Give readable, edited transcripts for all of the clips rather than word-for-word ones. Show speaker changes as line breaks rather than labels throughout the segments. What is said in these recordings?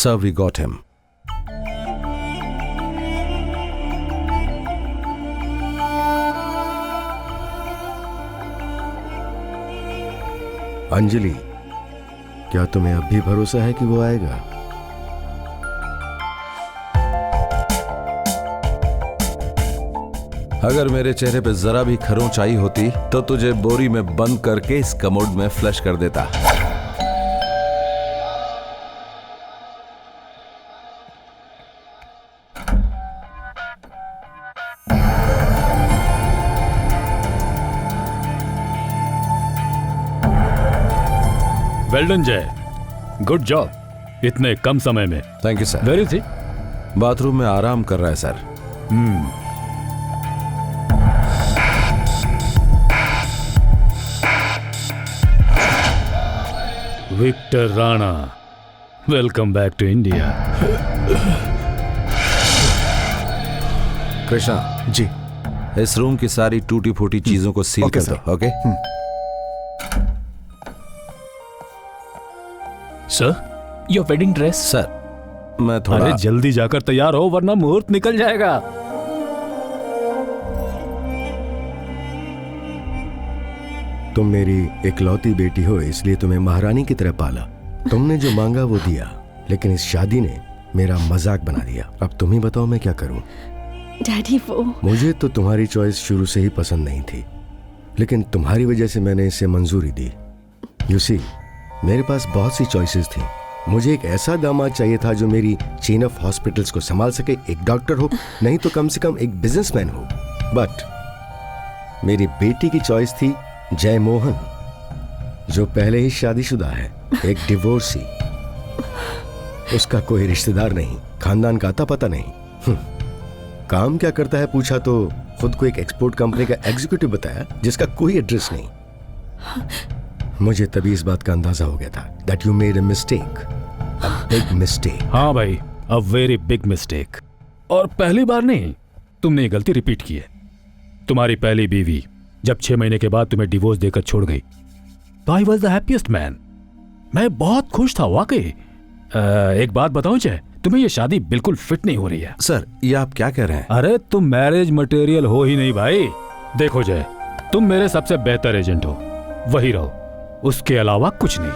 Sir, we got him.
Anjali, क्या तुम्हें अब भी भरोसा है कि वो आएगा?
अगर मेरे चेहरे पे जरा भी खरोंचाई होती तो तुझे बोरी में बंद करके इस कमोड में फ्लश कर देता।
Well done Jai, good job इतने कम समय में।
Thank you sir.
वेरी थी
बाथरूम में आराम कर रहा है sir.
Victor Rana, welcome back to India.
Krishna
ji.
इस रूम की सारी टूटी फूटी चीजों को सील
ओके,
कर दो।
Sir.
Okay.
Sir, your wedding dress.
Sir मैं थोड़ा
अरे जल्दी जाकर तैयार हो वरना मुहूर्त निकल जाएगा।
तुम मेरी इकलौती बेटी हो, इसलिए तुम्हें महारानी की तरह पाला। तुमने जो मांगा वो दिया, लेकिन इस शादी ने मेरा मजाक बना दिया। अब तुम ही बताओ मैं क्या करूं?
डैडी वो
मुझे तो तुम्हारी चॉइस शुरू से ही पसंद नहीं थी, लेकिन तुम्हारी वजह से मैंने इसे मंजूरी दी। यू सी, मेरे पास बहुत सी चॉइसेस थी। मुझे एक ऐसा दामाद चाहिए था जो मेरी चेन ऑफ हॉस्पिटल्स को संभाल सके, एक डॉक्टर हो, नहीं तो कम से कम एक बिजनेसमैन हो। बट मेरी बेटी की चॉइस थी जय मोहन, जो पहले ही शादीशुदा है, एक डिवोर्सी। उसका कोई रिश्तेदार नहीं, खानदान का आता पता नहीं। काम क्या करता है पूछा तो खुद को एक एक्सपोर्ट कंपनी का एग्जीक्यूटिव बताया, जिसका कोई एड्रेस नहीं। मुझे तभी इस बात का अंदाजा हो गया था that you made a mistake, a big mistake.
हाँ भाई, अ वेरी बिग मिस्टेक। और पहली बार नहीं, तुमने ये गलती रिपीट की है। तुम्हारी पहली बीवी जब 6 महीने के बाद तुम्हें डिवोर्स देकर छोड़ गई तो I was the happiest man. मैं बहुत खुश था वाकई। एक बात बताऊं जय, तुम्हें ये शादी बिल्कुल फिट नहीं हो रही है।
सर, ये आप क्या कह रहे हैं?
अरे तुम मैरिज मटेरियल हो ही नहीं भाई। देखो जय, तुम मेरे सबसे बेहतर एजेंट हो, वही रहो, उसके अलावा कुछ नहीं।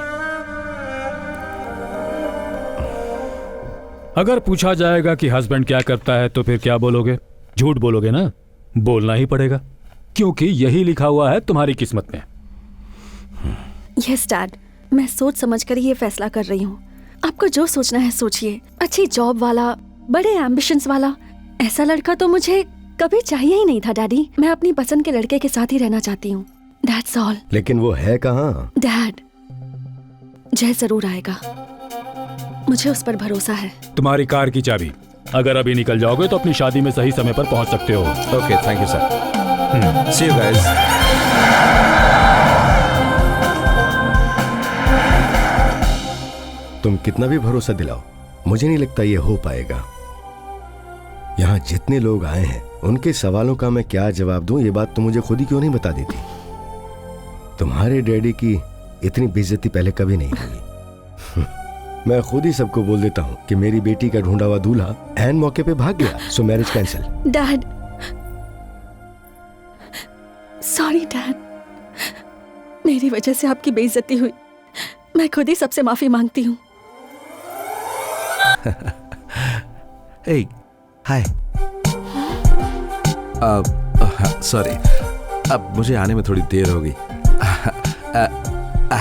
अगर पूछा जाएगा कि हस्बैंड क्या करता है तो फिर क्या बोलोगे? झूठ बोलोगे ना? बोलना ही पड़ेगा, क्योंकि यही लिखा हुआ है तुम्हारी किस्मत में।
यस डैड, मैं सोच समझ कर ये फैसला कर रही हूँ। आपको जो सोचना है सोचिए। अच्छी जॉब वाला, बड़े एम्बिशंस वाला, ऐसा लड़का तो मुझे कभी चाहिए ही नहीं था डैडी। मैं अपनी पसंद के लड़के के साथ ही रहना चाहती हूँ, दैट्स ऑल।
लेकिन वो है कहाँ?
डैड, जय जरूर आएगा, मुझे उस पर भरोसा है।
तुम्हारी कार की चाबी, अगर अभी निकल जाओगे तो अपनी शादी में सही समय पर पहुंच सकते हो।
Okay, thank you sir. See you guys.
तुम कितना भी भरोसा दिलाओ, मुझे नहीं लगता ये हो पाएगा। यहाँ जितने लोग आए हैं उनके सवालों का मैं क्या जवाब दूं, ये बात तो मुझे खुद ही क्यों नहीं बता देती। तुम्हारे डैडी की इतनी बेइज्जती पहले कभी नहीं हुई। मैं खुद ही सबको बोल देता हूँ कि मेरी बेटी का ढूंढा हुआ दूल्हा एन मौके पे भाग गया, सो marriage cancel.
Dad, sorry dad, मेरी वजह से आपकी बेइज्जती हुई। मैं खुद ही सबसे माफी मांगती हूँ।
Hey, हाय। सॉरी, अब मुझे आने में थोड़ी देर होगी।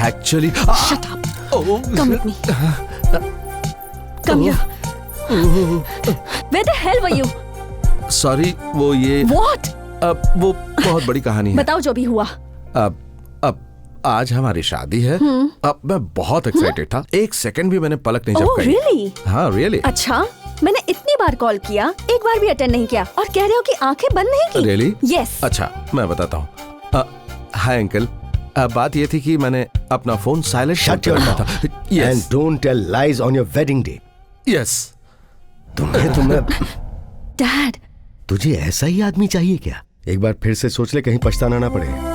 Actually
Shut up. Come with me. Come here. Where the hell were you?
Sorry, वो ये
What?
वो बहुत बड़ी कहानी है।
बताओ जो भी हुआ।
अब आज हमारी शादी है। अब मैं बहुत एक्साइटेड था, एक सेकंड भी मैंने पलक नहीं
Oh,
झपकाई।
really?
हाँ, रियली।
अच्छा, मैंने इतनी बार कॉल किया, एक बार भी अटेंड नहीं किया, और कह रहे हो कि आंखें बंद नहीं की।
रियली?
Yes.
अच्छा, मैं बताता हूँ। हाय अंकल, बात ये थी कि मैंने अपना फोन साइलेंट
Shut your
था।
mouth and don't tell lies on your wedding day.
Yes.
तुम्हें
Dad,
तुझे ऐसा ही आदमी चाहिए क्या? एक बार फिर से सोच ले, कहीं पछताना ना पड़े।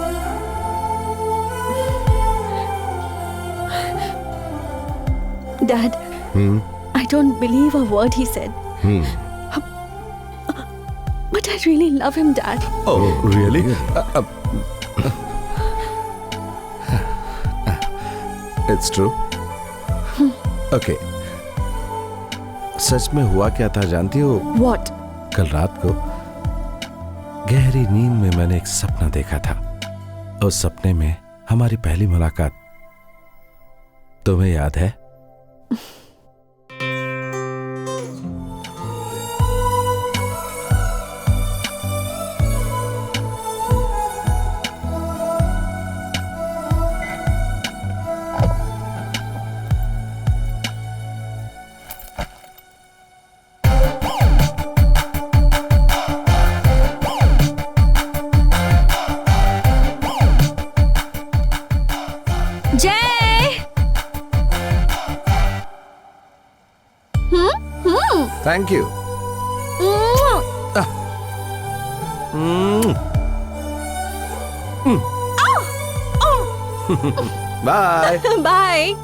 Dad, I don't believe a word he said. But I really love him, Dad.
Oh, really? It's true. Okay. सच में हुआ क्या था जानती हो?
What?
कल रात को गहरी नींद में मैंने एक सपना देखा था। उस सपने में हमारी पहली मुलाकात तुम्हें याद है? Thank you. Bye.
Bye.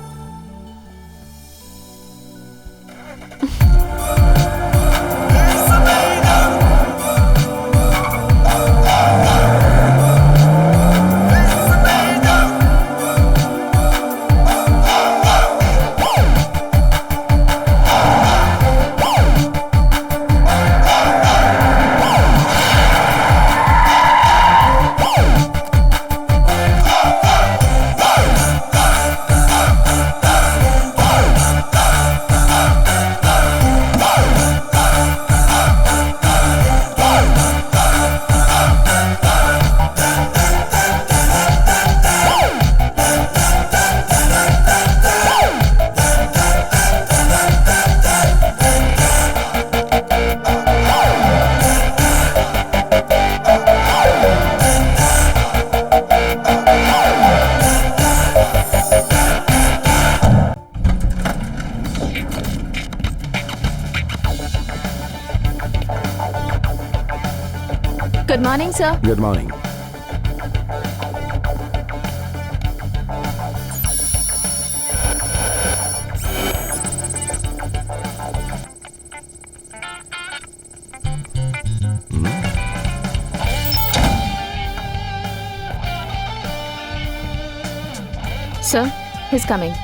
Good morning, sir.
Good morning.
Sir, he's coming.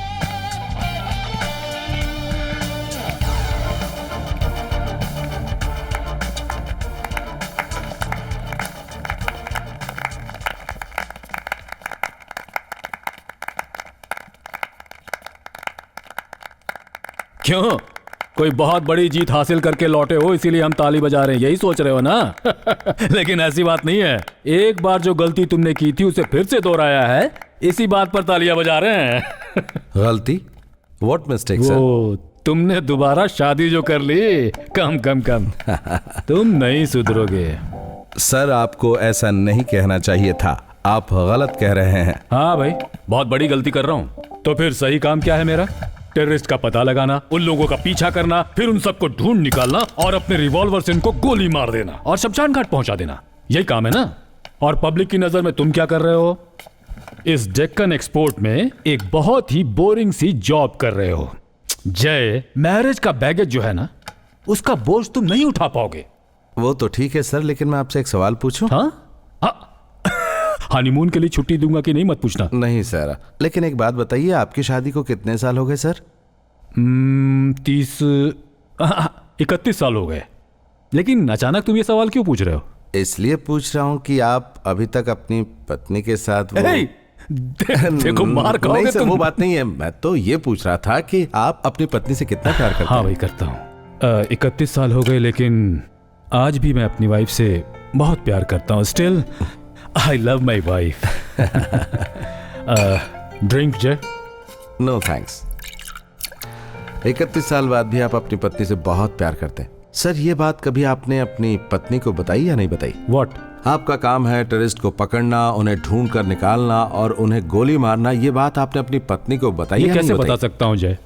क्यों? कोई बहुत बड़ी जीत हासिल करके लौटे हो इसीलिए हम ताली बजा रहे हैं, यही सोच रहे हो ना? लेकिन ऐसी बात नहीं है। एक बार जो गलती तुमने की थी उसे फिर से दोहराया है, इसी बात पर तालियां बजा रहे हैं।
गलती? What mistake, sir?
वो तुमने दोबारा शादी जो कर ली, कम कम कम। तुम नहीं सुधरोगे।
सर, आपको ऐसा नहीं कहना चाहिए था। आप गलत कह रहे हैं।
हाँ भाई, बहुत बड़ी गलती कर रहा हूँ। तो फिर सही काम क्या है मेरा? टेररिस्ट का पता लगाना, उन लोगों का पीछा करना, फिर उन सबको ढूंढ निकालना और अपने रिवॉल्वर से इनको गोली मार देना और शमशान घाट पहुंचा देना, यही काम है ना? और पब्लिक की नजर में तुम क्या कर रहे हो? इस डेक्कन एक्सपोर्ट में एक बहुत ही बोरिंग सी जॉब कर रहे हो। जय, मैरिज का बैगेज जो है ना, उसका बोझ तुम नहीं उठा पाओगे।
वो तो ठीक है सर, लेकिन मैं आपसे एक सवाल पूछूं?
हाँ? हनीमून के लिए छुट्टी दूंगा कि नहीं मत पूछना।
नहीं सर, लेकिन एक बात बताइए, आपकी शादी को कितने साल हो गए सर?
31 साल हो गए। लेकिन अचानक तुम ये सवाल क्यों पूछ रहे हो?
इसलिए पूछ रहा हूँ कि आप अभी तक अपनी पत्नी के साथ
देखो मार खाओगे
नहीं सर,
तुम।
वो बात नहीं है। मैं तो ये पूछ रहा था कि आप अपनी पत्नी से कितना प्यार करते हैं?
हाँ भाई, करता हूँ। 31 साल हो गए, लेकिन आज भी मैं अपनी वाइफ से बहुत प्यार करता हूँ। Still I love my wife. Drink Jai?
No thanks. 31 साल बाद भी आप अपनी पत्नी से बहुत प्यार करते हैं। सर, ये बात कभी आपने अपनी पत्नी को बताई या नहीं बताई?
What?
आपका काम है टेररिस्ट को पकड़ना, उन्हें ढूंढ कर निकालना और उन्हें गोली मारना। ये बात आपने अपनी पत्नी को बताई
ये
या
कैसे
नहीं
बता
बताई?
सकता हूँ जय?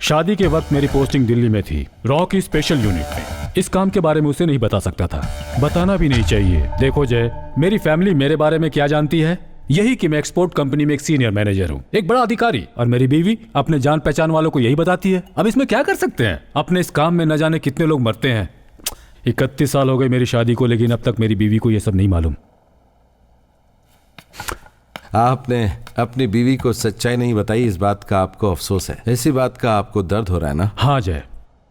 शादी के वक्त मेरी पोस्टिंग दिल्ली में थी, रॉ की स्पेशल यूनिट में। इस काम के बारे में उसे नहीं बता सकता था, बताना भी नहीं चाहिए। देखो जय, मेरी फैमिली मेरे बारे में क्या जानती है? यही कि मैं एक्सपोर्ट कंपनी में एक सीनियर मैनेजर हूँ, एक बड़ा अधिकारी, और मेरी बीवी अपने जान पहचान वालों को यही बताती है। अब इसमें क्या कर सकते हैं? अपने इस काम में न जाने कितने लोग मरते हैं। 31 साल हो गए मेरी शादी को, लेकिन अब तक मेरी बीवी को यह सब नहीं मालूम।
आपने अपनी बीवी को सच्चाई नहीं बताई, इस बात का आपको अफसोस है। इसी बात का आपको दर्द हो रहा है ना?
हाँ जय,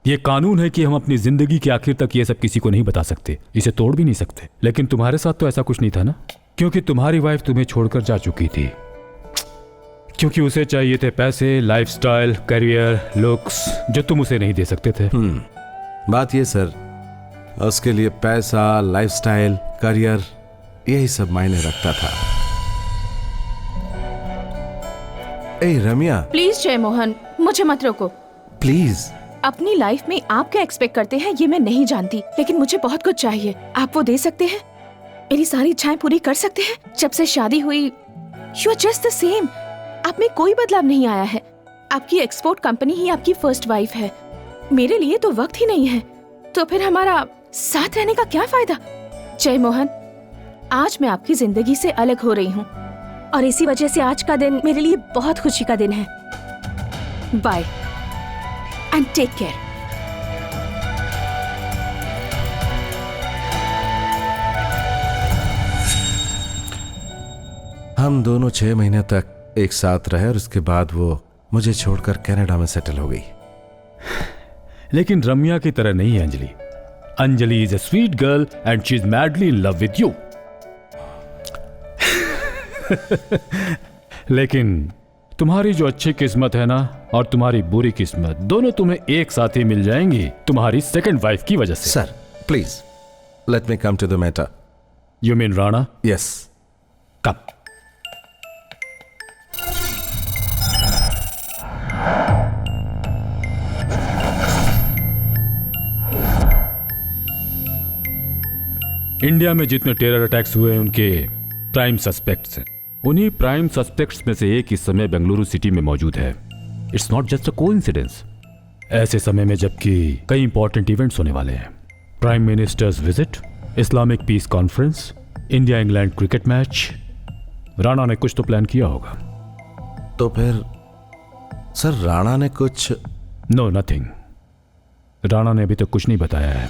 ये कानून है कि हम अपनी जिंदगी के आखिर तक ये सब किसी को नहीं बता सकते, इसे तोड़ भी नहीं सकते। लेकिन तुम्हारे साथ तो ऐसा कुछ नहीं था ना, क्योंकि तुम्हारी वाइफ तुम्हें छोड़कर जा चुकी थी, क्योंकि उसे चाहिए थे पैसे, लाइफस्टाइल, करियर, लुक्स, जो तुम उसे नहीं दे सकते थे।
बात ये सर, उसके लिए पैसा, लाइफस्टाइल, करियर, यही सब मायने रखता था। ए रम्या,
प्लीज जय मोहन, मुझे मत रोको।
प्लीज।
अपनी लाइफ में आप क्या एक्सपेक्ट करते हैं ये मैं नहीं जानती, लेकिन मुझे बहुत कुछ चाहिए। आप वो दे सकते हैं? मेरी सारी इच्छाएं पूरी कर सकते हैं? जब से शादी हुई you are just the same. आप में कोई बदलाव नहीं आया है। आपकी एक्सपोर्ट कंपनी ही आपकी फर्स्ट वाइफ है। मेरे लिए तो वक्त ही नहीं है, तो फिर हमारा साथ रहने का क्या फायदा? जय मोहन, आज मैं आपकी जिंदगी से अलग हो रही हूँ,
और इसी वजह से आज का दिन मेरे लिए बहुत खुशी का दिन है।
Bye and take care.
हम दोनों 6 महीने तक एक साथ रहे और उसके बाद वो मुझे छोड़कर कनाडा में सेटल हो गई।
लेकिन रम्या की तरह नहीं है Anjali. Anjali is a sweet girl and she is madly in love with you. लेकिन तुम्हारी जो अच्छी किस्मत है ना, और तुम्हारी बुरी किस्मत, दोनों तुम्हें एक साथ ही मिल जाएंगी तुम्हारी सेकंड वाइफ की वजह से।
Sir please let me come to the matter.
You mean Rana?
Yes.
Come. India में जितने टेरर अटैक्स हुए उनके प्राइम सस्पेक्ट्स हैं। उन्हीं प्राइम सस्पेक्ट्स में से एक इस समय बेंगलुरु सिटी में मौजूद है। It's not just a coincidence. ऐसे समय में जबकि कई इंपॉर्टेंट इवेंट्स होने वाले हैं, prime minister's visit, Islamic peace conference, India England cricket match, Rana ने कुछ तो प्लान किया होगा।
तो फिर सर राणा ने कुछ?
No nothing. राणा ने अभी तक कुछ नहीं बताया है।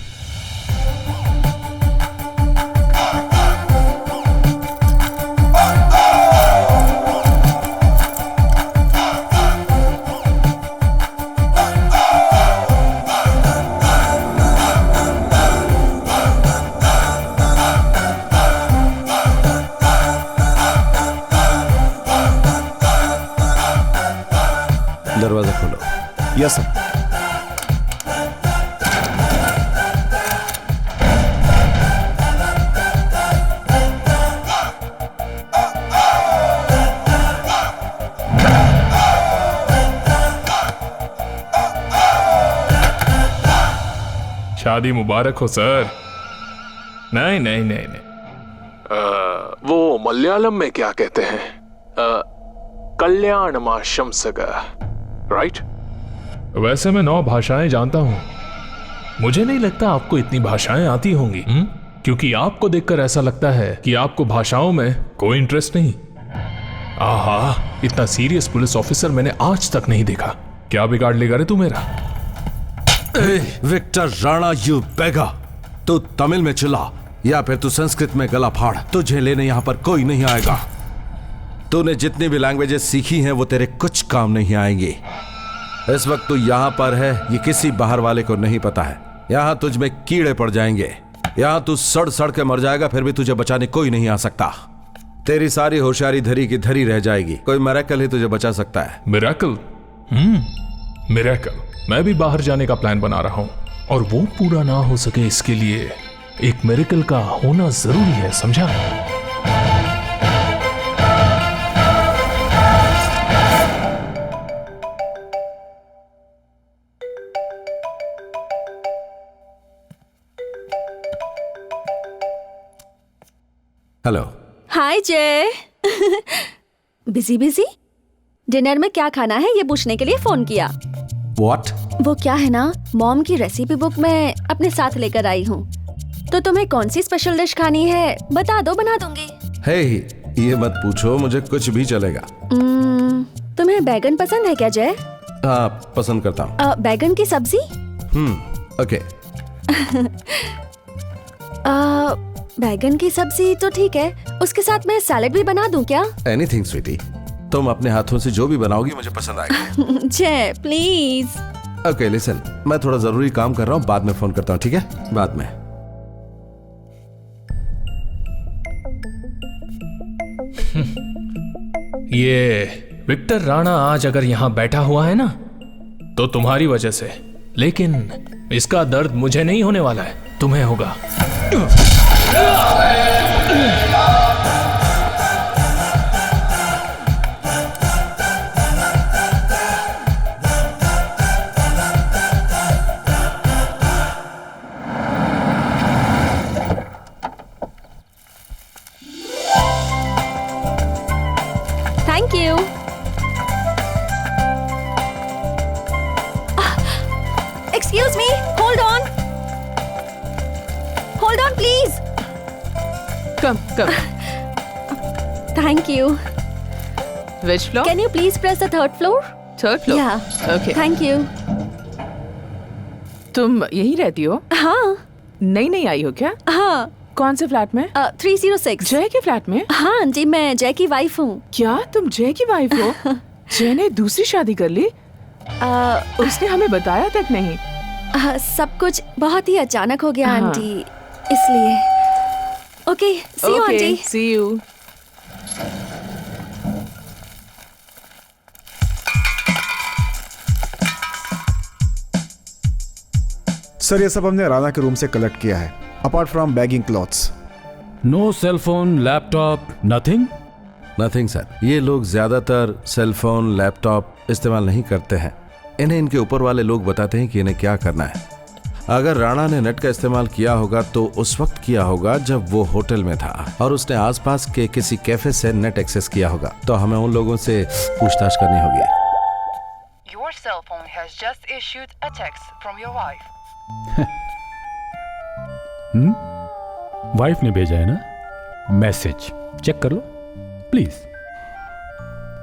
दरवाजा खोलो।
Yes sir.
शादी मुबारक हो सर। नहीं नहीं नहीं नहीं, वो मलयालम में क्या कहते हैं, कल्याण माशंसगा, राइट? वैसे मैं 9 भाषाएं जानता हूं। मुझे नहीं लगता आपको इतनी भाषाएं आती होंगी, क्योंकि आपको देखकर ऐसा लगता है कि आपको भाषाओं में कोई इंटरेस्ट नहीं। आहा, इतना सीरियस पुलिस ऑफिसर मैंने आज तक नहीं देखा। क्या बिगाड़ लेगा रे तू मेरा?
विक्टर राणा, यू बेगा, तू तमिल में चिल्ला या फिर तू संस्कृत में गला फाड़, तुझे लेने यहां पर कोई नहीं आएगा। तूने जितनी भी लैंग्वेजेस सीखी हैं वो तेरे कुछ काम नहीं आएंगी। इस वक्त तू यहां पर है, ये किसी बाहर वाले को नहीं पता है। यहां तुझ में कीड़े पड़ जाएंगे, यहां तू सड़ सड़ के मर जाएगा, फिर भी तुझे बचाने कोई नहीं आ सकता। तेरी सारी होशियारी धरी की धरी रह जाएगी। कोई मिरेकल ही तुझे बचा सकता है।
मिरेकल? मिरेकल? मैं भी बाहर जाने का प्लान बना रहा हूं, और वो पूरा ना हो सके इसके लिए एक मिरेकल का होना जरूरी है, समझा?
हेलो।
हाय जय। Busy busy? डिनर में क्या खाना है ये पूछने के लिए फोन किया।
व्हाट?
वो क्या है ना, मॉम की रेसिपी बुक मैं अपने साथ लेकर आई हूँ, तो तुम्हें कौन सी स्पेशल डिश खानी है बता दो, बना दूंगी।
हे, ये मत पूछो, मुझे कुछ भी चलेगा।
तुम्हें बैगन पसंद है क्या जय?
हाँ, पसंद करता हूँ।
बैगन की सब्जी?
ओके।
बैगन की सब्जी तो ठीक है, उसके साथ मैं सैलेड भी बना दूं क्या?
एनीथिंग स्वीटी, तुम अपने हाथों से जो भी बनाओगी मुझे पसंद आएगा।
जय प्लीज।
ओके लिसन, मैं थोड़ा जरूरी काम कर रहा हूँ, बाद में फोन करता हूँ, ठीक है? बाद में।
ये विक्टर राणा आज अगर यहां बैठा हुआ है ना, तो तुम्हारी वजह से, लेकिन इसका दर्द मुझे नहीं होने वाला है, तुम्हें होगा।
Thank you. Excuse me, hold on please.
Come come.
Thank you.
Which floor?
Can you please press the third floor?
Third floor?
या
Okay.
Thank you.
तुम यहीं रहती हो?
हाँ
नई आई हो क्या?
हाँ,
कौन से फ्लैट में?
306।
जय के फ्लैट में?
हाँ जी, मैं जय की वाइफ हूँ।
क्या तुम जय की वाइफ हो? जय ने दूसरी शादी कर ली? उसने हमें बताया तक नहीं।
सब कुछ बहुत ही अचानक हो गया
हाँ।
आंटी, इसलिए। Okay, see you aunty.
see you.
Sir ये सब हमने राणा के रूम से कलेक्ट किया है, apart from bagging clothes.
No cell phone, laptop, nothing?
Nothing sir, ये लोग ज्यादातर सेल फोन, लैपटॉप इस्तेमाल नहीं करते हैं। इन्हें इनके ऊपर वाले लोग बताते हैं कि इन्हें क्या करना है। अगर राणा ने नेट का इस्तेमाल किया होगा तो उस वक्त किया होगा जब वो होटल में था और उसने आसपास के किसी कैफे से नेट एक्सेस किया होगा, तो हमें उन लोगों से पूछताछ करनी होगी।
Your cell phone has just issued a text from your wife.
Wife ने भेजा है ना मैसेज, चेक कर लो please.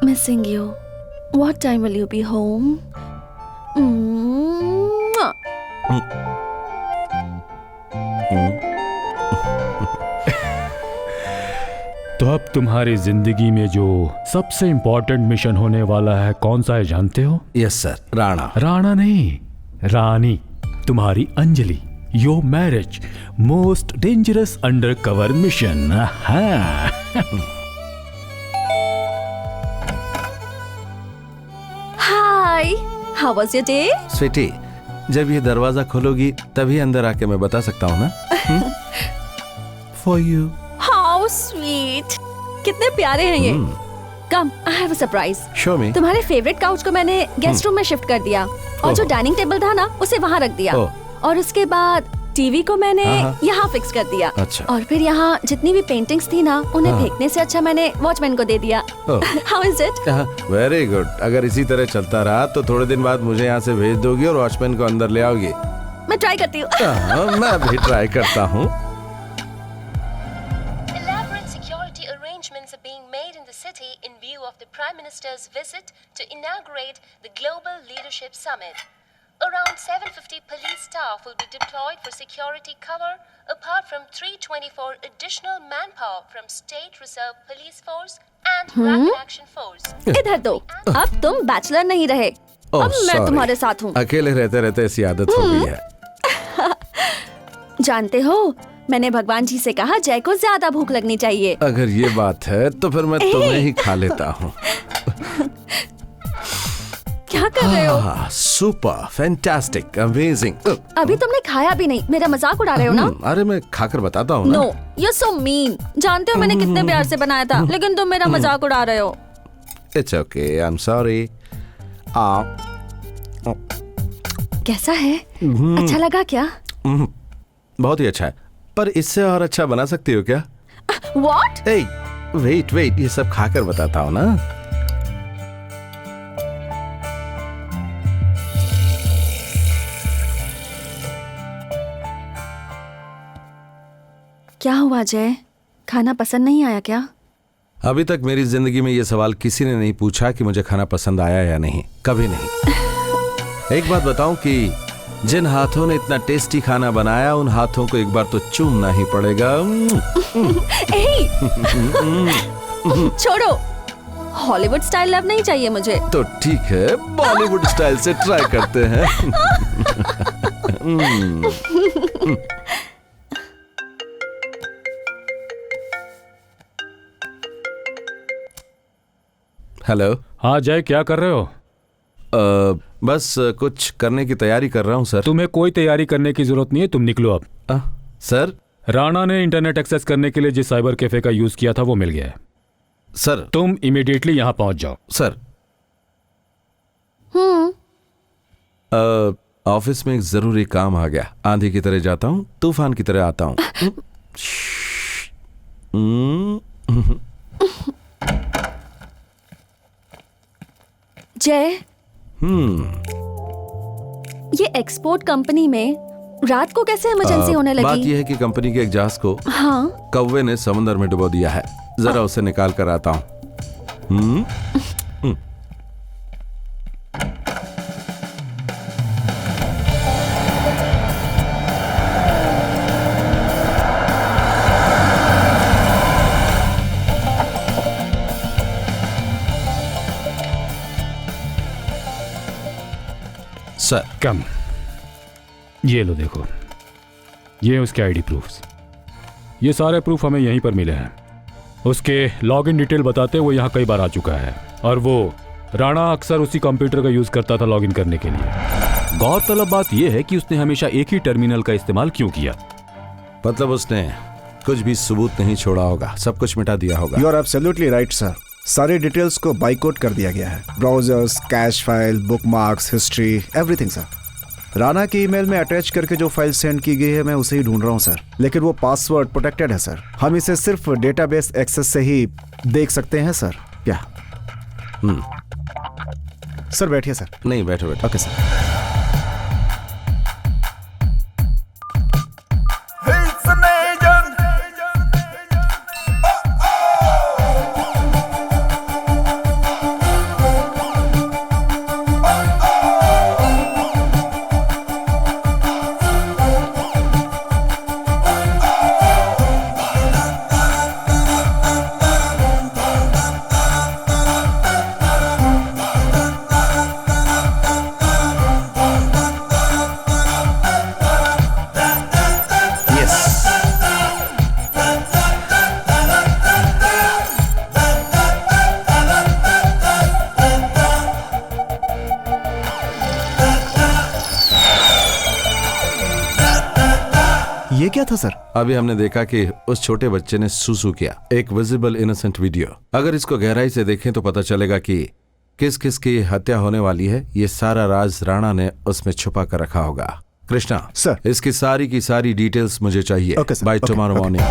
Missing you. What time will you be home? Mwah.
तो अब तुम्हारी जिंदगी में जो सबसे इंपॉर्टेंट मिशन होने वाला है कौन सा है जानते हो?
Yes sir, Rana.
राणा नहीं, रानी, तुम्हारी Anjali. Your marriage, most dangerous under cover mission.
Hi. How was your day?
Sweetie, जब ये दरवाजा खोलोगी तभी अंदर आके मैं बता सकता हूँ ना। For you.
How sweet. कितने प्यारे हैं ये। Come, I have a surprise.
Show मी।
तुम्हारे फेवरेट काउच को मैंने गेस्ट रूम में शिफ्ट कर दिया और जो
ओह।
डाइनिंग टेबल था ना उसे वहाँ रख दिया,
ओह।
और उसके बाद टीवी को मैंने
हाँ।
यहाँ फिक्स कर दिया।
अच्छा।
और फिर यहाँ जितनी भी पेंटिंग्स थी ना उन्हें
हाँ।
फेंकने से अच्छा मैंने वॉचमैन को दे दिया।
ओह।
How is it?
Very good. अगर इसी तरह चलता रहा तो थोड़े दिन बाद मुझे यहाँ से भेज दोगी और वॉचमैन को अंदर ले आओगी।
मैं ट्राई करती हूँ।
मैं भी ट्राई करता हूँ।
Elaborate security arrangements are being made in the city in view of the Prime Minister's visit to inaugurate the Global Leadership Summit. Around 750 police staff will be deployed for security cover, apart from 324 additional manpower from State Reserve Police Force and Rapid Action Force.
इधर दो, अब तुम bachelor नहीं रहे,
ओह,
अब मैं
sorry।
तुम्हारे साथ हूँ।
अकेले रहते रहते ऐसी आदत हो गई है।
जानते हो, मैंने भगवान जी से कहा जय को ज्यादा भूख लगनी चाहिए।
अगर ये बात है तो फिर मैं तुम्हें ही खा लेता हूँ।
क्या कर रहे हो?
Super, fantastic, amazing.
अभी तुमने खाया भी नहीं, मेरा मजाक उड़ा रहे हो ना?
अरे मैं खाकर बताता हूँ ना।
No, you're so mean. जानते हो मैंने कितने प्यार से बनाया था, लेकिन तुम मेरा मजाक उड़ा रहे हो।
It's okay, I am sorry.
कैसा है? अच्छा लगा क्या?
बहुत ही अच्छा है, पर इससे और अच्छा बना सकती हो क्या?
What?
ए, वेट, ये सब खाकर बताता हूँ ना।
क्या हुआ जय? खाना पसंद नहीं आया क्या?
अभी तक मेरी जिंदगी में ये सवाल किसी ने नहीं पूछा कि मुझे खाना पसंद आया या नहीं, कभी नहीं। एक बात बताऊं कि जिन हाथों ने इतना टेस्टी खाना बनाया उन हाथों को एक बार तो चूमना ही पड़ेगा।
छोड़ो, हॉलीवुड स्टाइल लव नहीं चाहिए मुझे।
तो ठीक है, बॉलीवुड स्टाइल से ट्राई करते हैं। हेलो।
हाँ जय, क्या कर रहे हो?
बस कुछ करने की तैयारी कर रहा हूँ सर।
तुम्हें कोई तैयारी करने की जरूरत नहीं है, तुम निकलो अब।
सर,
राणा ने इंटरनेट एक्सेस करने के लिए जिस साइबर कैफे का यूज किया था वो मिल गया है।
सर
तुम इमीडिएटली यहाँ पहुंच जाओ।
सर, ऑफिस में एक जरूरी काम आ गया। आंधी की तरह जाता हूँ, तूफान की तरह आता हूँ।
जय, ये एक्सपोर्ट कंपनी में रात को कैसे इमरजेंसी होने लगी?
बात यह है कि कंपनी के एक जहाज को
हाँ,
कौवे ने समुद्र में डुबो दिया है। जरा उसे निकाल कर आता हूँ। सर,
कम, ये लो देखो, ये उसके आईडी प्रूफ्स। ये सारे प्रूफ हमें यहीं पर मिले हैं। उसके लॉगिन डिटेल बताते वो यहाँ कई बार आ चुका है और वो राणा अक्सर उसी कंप्यूटर का यूज करता था लॉगिन करने के लिए। गौरतलब बात यह है कि उसने हमेशा एक ही टर्मिनल का इस्तेमाल क्यों किया।
मतलब उसने कुछ भी सबूत नहीं छोड़ा होगा, सब कुछ मिटा दिया होगा।
You are absolutely right sir. सारी डिटेल्स को बाइकआउट कर दिया गया है। Browsers, cache file, bookmarks, history, everything sir. Rana की ईमेल में अटैच करके जो फाइल सेंड की गई है मैं उसे ही ढूंढ रहा हूं सर, लेकिन वो पासवर्ड प्रोटेक्टेड है सर। हम इसे सिर्फ डेटाबेस एक्सेस से ही देख सकते हैं सर। क्या? सर बैठिए सर।
नहीं, बैठो बैठो।
Okay sir. ये क्या था सर?
अभी हमने देखा कि उस छोटे बच्चे ने सुसु किया। एक विजिबल इनोसेंट वीडियो। अगर इसको गहराई से देखें तो पता चलेगा कि किस किस की हत्या होने वाली है। ये सारा राज राणा ने उसमें छुपा कर रखा होगा। कृष्णा
सर,
इसकी सारी की सारी डिटेल्स मुझे चाहिए।
Okay sir.
Bye tomorrow morning.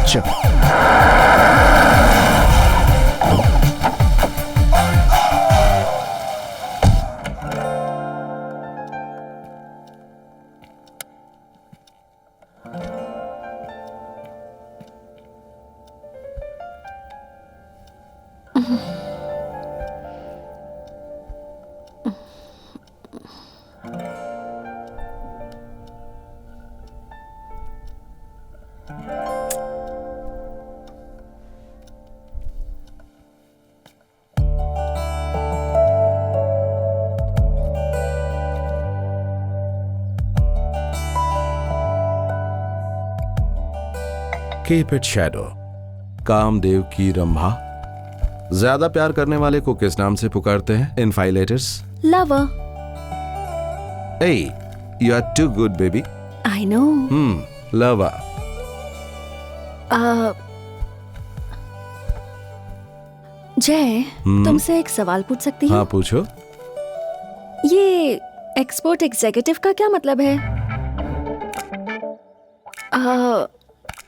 Keep it shadow. Kamdev की रंभा। ज्यादा प्यार करने वाले को किस नाम से पुकारते हैं? इनफाइलेटर्स।
लवर।
ए, you are too good baby.
I know.
Lover.
Jai, तुमसे एक सवाल पूछ सकती हूँ?
हाँ पूछो।
ये एक्सपोर्ट एग्जीक्यूटिव का क्या मतलब है?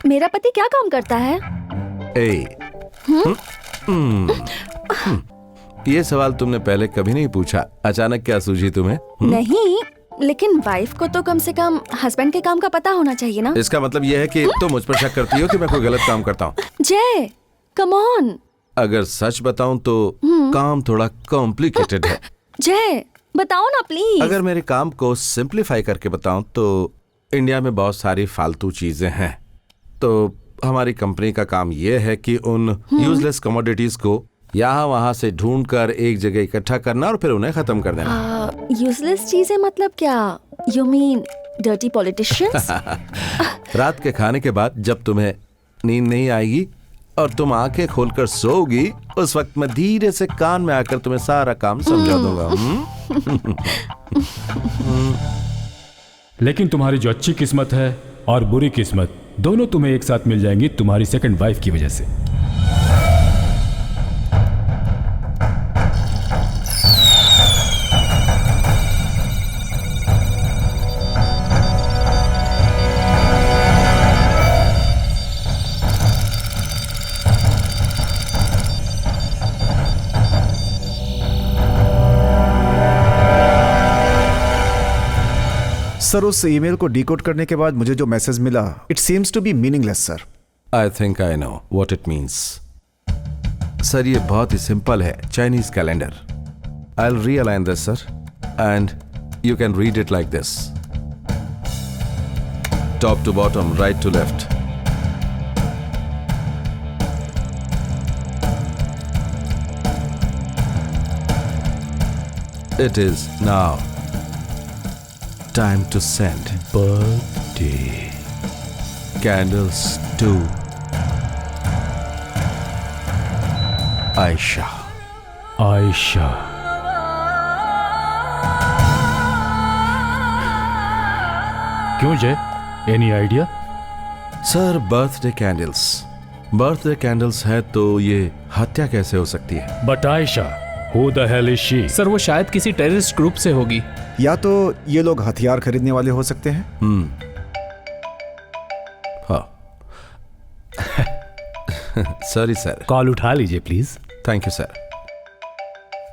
मेरा पति क्या काम करता है?
ये सवाल तुमने पहले कभी नहीं पूछा, अचानक क्या सूझी तुम्हें?
नहीं, लेकिन वाइफ को तो कम से कम हस्बैंड के काम का पता होना चाहिए ना।
इसका मतलब ये है कि तुम मुझ पर शक करती हो कि मैं कोई गलत काम करता हूँ।
जय, कम ऑन।
अगर सच बताऊं तो काम थोड़ा कॉम्प्लिकेटेड है।
जय बताओ ना प्लीज।
अगर मेरे काम को सिंप्लीफाई करके बताऊं तो इंडिया में बहुत सारी फालतू चीजें हैं। तो हमारी कंपनी का काम यह है कि उन यूजलेस कमोडिटीज को यहाँ वहां से ढूंढकर एक जगह इकट्ठा करना और फिर उन्हें खत्म कर देना।
यूजलेस चीजें मतलब क्या? You mean dirty politicians?
रात के खाने के बाद जब तुम्हें नींद नहीं आएगी और तुम आंखें खोलकर सोओगी, उस वक्त मैं धीरे से कान में आकर तुम्हें सारा काम समझा दूंगा।
लेकिन तुम्हारी जो अच्छी किस्मत है और बुरी किस्मत दोनों तुम्हें एक साथ मिल जाएंगी तुम्हारी सेकंड वाइफ की वजह से।
सर उस ईमेल को डिकोड करने के बाद मुझे जो मैसेज मिला, it seems to be meaningless sir.
I think I know what it means. Sir ये बहुत ही सिंपल है, Chinese calendar. I will realign this sir and you can read it like this, top to bottom, right to left. It is now time to send
birthday
candles to Aisha.
Ayesha. क्यों जय? Any idea?
Sir birthday candles, birthday candles है तो ये हत्या कैसे हो सकती है?
But Ayesha, who the hell is she?
Sir वो शायद किसी टेररिस्ट ग्रुप से होगी।
या तो ये लोग हथियार खरीदने वाले हो सकते हैं।
हाँ। Sorry sir.
कॉल उठा लीजिए प्लीज।
Thank you sir.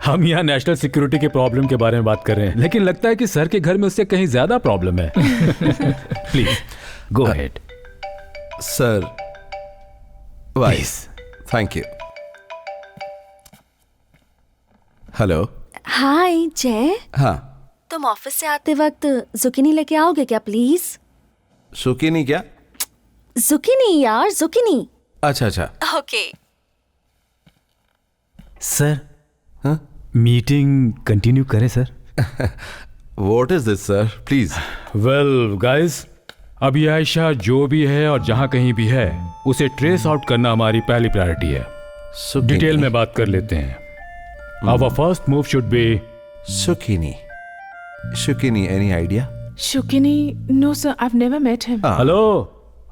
हम यहाँ नेशनल सिक्योरिटी के प्रॉब्लम के बारे में बात कर रहे हैं, लेकिन लगता है कि सर के घर में उससे कहीं ज्यादा प्रॉब्लम है। Please go ahead
sir. वाइस thank you. Hello.
Hi Jai.
हाँ।
तुम ऑफिस से आते वक्त जुकीनी लेके आओगे क्या प्लीज?
सुकीनी क्या?
जुकीनी यार, जुकीनी।
अच्छा अच्छा।
ओके।
सर
हाँ?
मीटिंग कंटिन्यू करें sir?
What is this sir, please.
Well guys, अभी आयशा जो भी है और जहां कहीं भी है उसे ट्रेस आउट करना हमारी पहली प्रायोरिटी है। डिटेल में बात कर लेते हैं। Our first move should be
Sukini. Sukini, any idea?
Shukini? No sir, I've never met him.
Hello,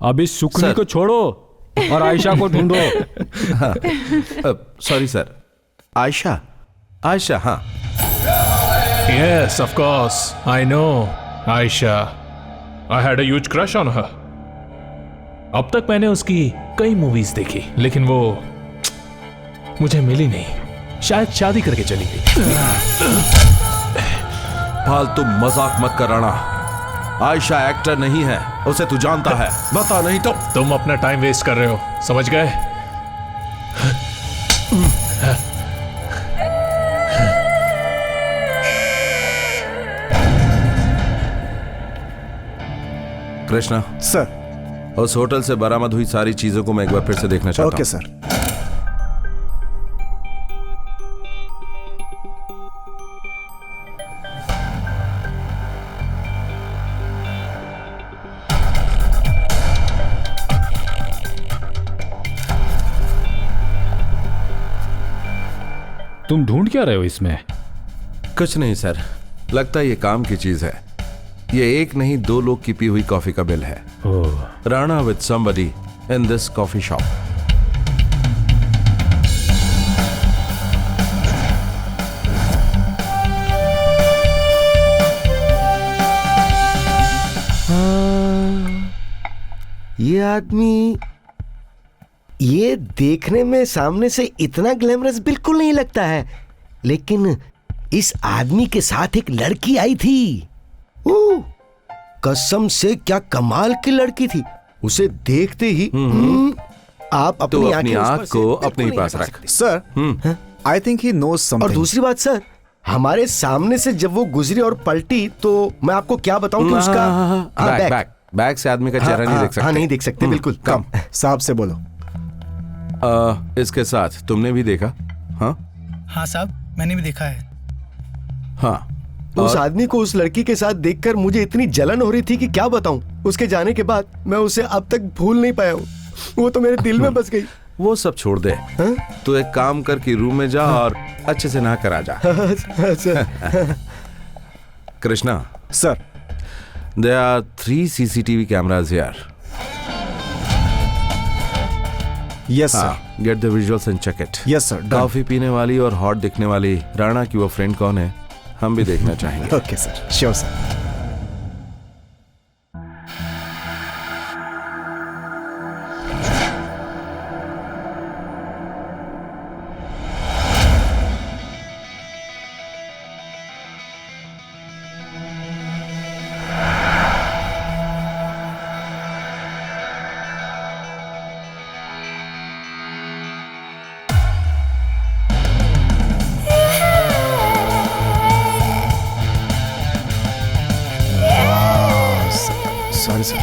अभी सुकनी को छोड़ो और आयशा को ढूंढो।
Sorry sir. आयशा, आयशा, हाँ।
Yes, of course. I know. Aisha. I had a huge crush on her. अब तक मैंने उसकी कई मूवीज देखी, लेकिन वो मुझे मिली नहीं। शायद शादी करके चली गई।
फालतू मजाक मत कर राणा। आयशा एक्टर नहीं है, उसे तू जानता है। बता नहीं तो।
तुम अपना टाइम वेस्ट कर रहे हो, समझ गए?
कृष्णा
सर।
उस होटल से बरामद हुई सारी चीजों को मैं एक बार फिर से देखना चाहता हूं।
Okay sir.
तुम ढूंढ क्या रहे हो इसमें?
कुछ नहीं सर, लगता है ये काम की चीज है। ये एक नहीं दो लोग की पी हुई कॉफी का बिल है। Rana with somebody in this coffee shop.
ये आदमी ये देखने में सामने से इतना ग्लैमरस बिल्कुल नहीं लगता है, लेकिन इस आदमी के साथ एक लड़की आई थी। कसम से क्या कमाल की लड़की थी। उसे देखते ही आप
तो
अपनी
अपनी
आंखें उस
आंख
पर
को
से
अपने ही
बिल्कुल
पास
नहीं
रख।
Sir I think he knows
or
something.
दूसरी बात सर, हमारे सामने से जब वो गुजरी और पल्टी तो मैं आपको क्या बताऊं कि उसका
बैक बैक बैक से आदमी का चेहरा नहीं देख सकते।
हाँ नहीं देख सकते, बिल्कुल।
कम साहब से बोलो।
इसके साथ तुमने भी देखा? हाँ
हाँ साहब, मैंने भी देखा है।
हाँ।
उस आदमी को उस लड़की के साथ देखकर मुझे इतनी जलन हो रही थी कि क्या बताऊं। उसके जाने के बाद मैं उसे अब तक भूल नहीं पाया हूँ। वो तो मेरे दिल में बस गई।
वो सब छोड़ दे। तू एक काम कर कि रूम में जा और अच्छे से नहा कर आ जा। Krishna
sir,
there are 3 CCTV cameras here.
Yes sir.
हाँ, get the visuals and check it.
Yes sir,
coffee पीने वाली और हॉट दिखने वाली राणा की वो फ्रेंड कौन है, हम भी देखना चाहेंगे।
Okay sir, sure sir. Sorry sir.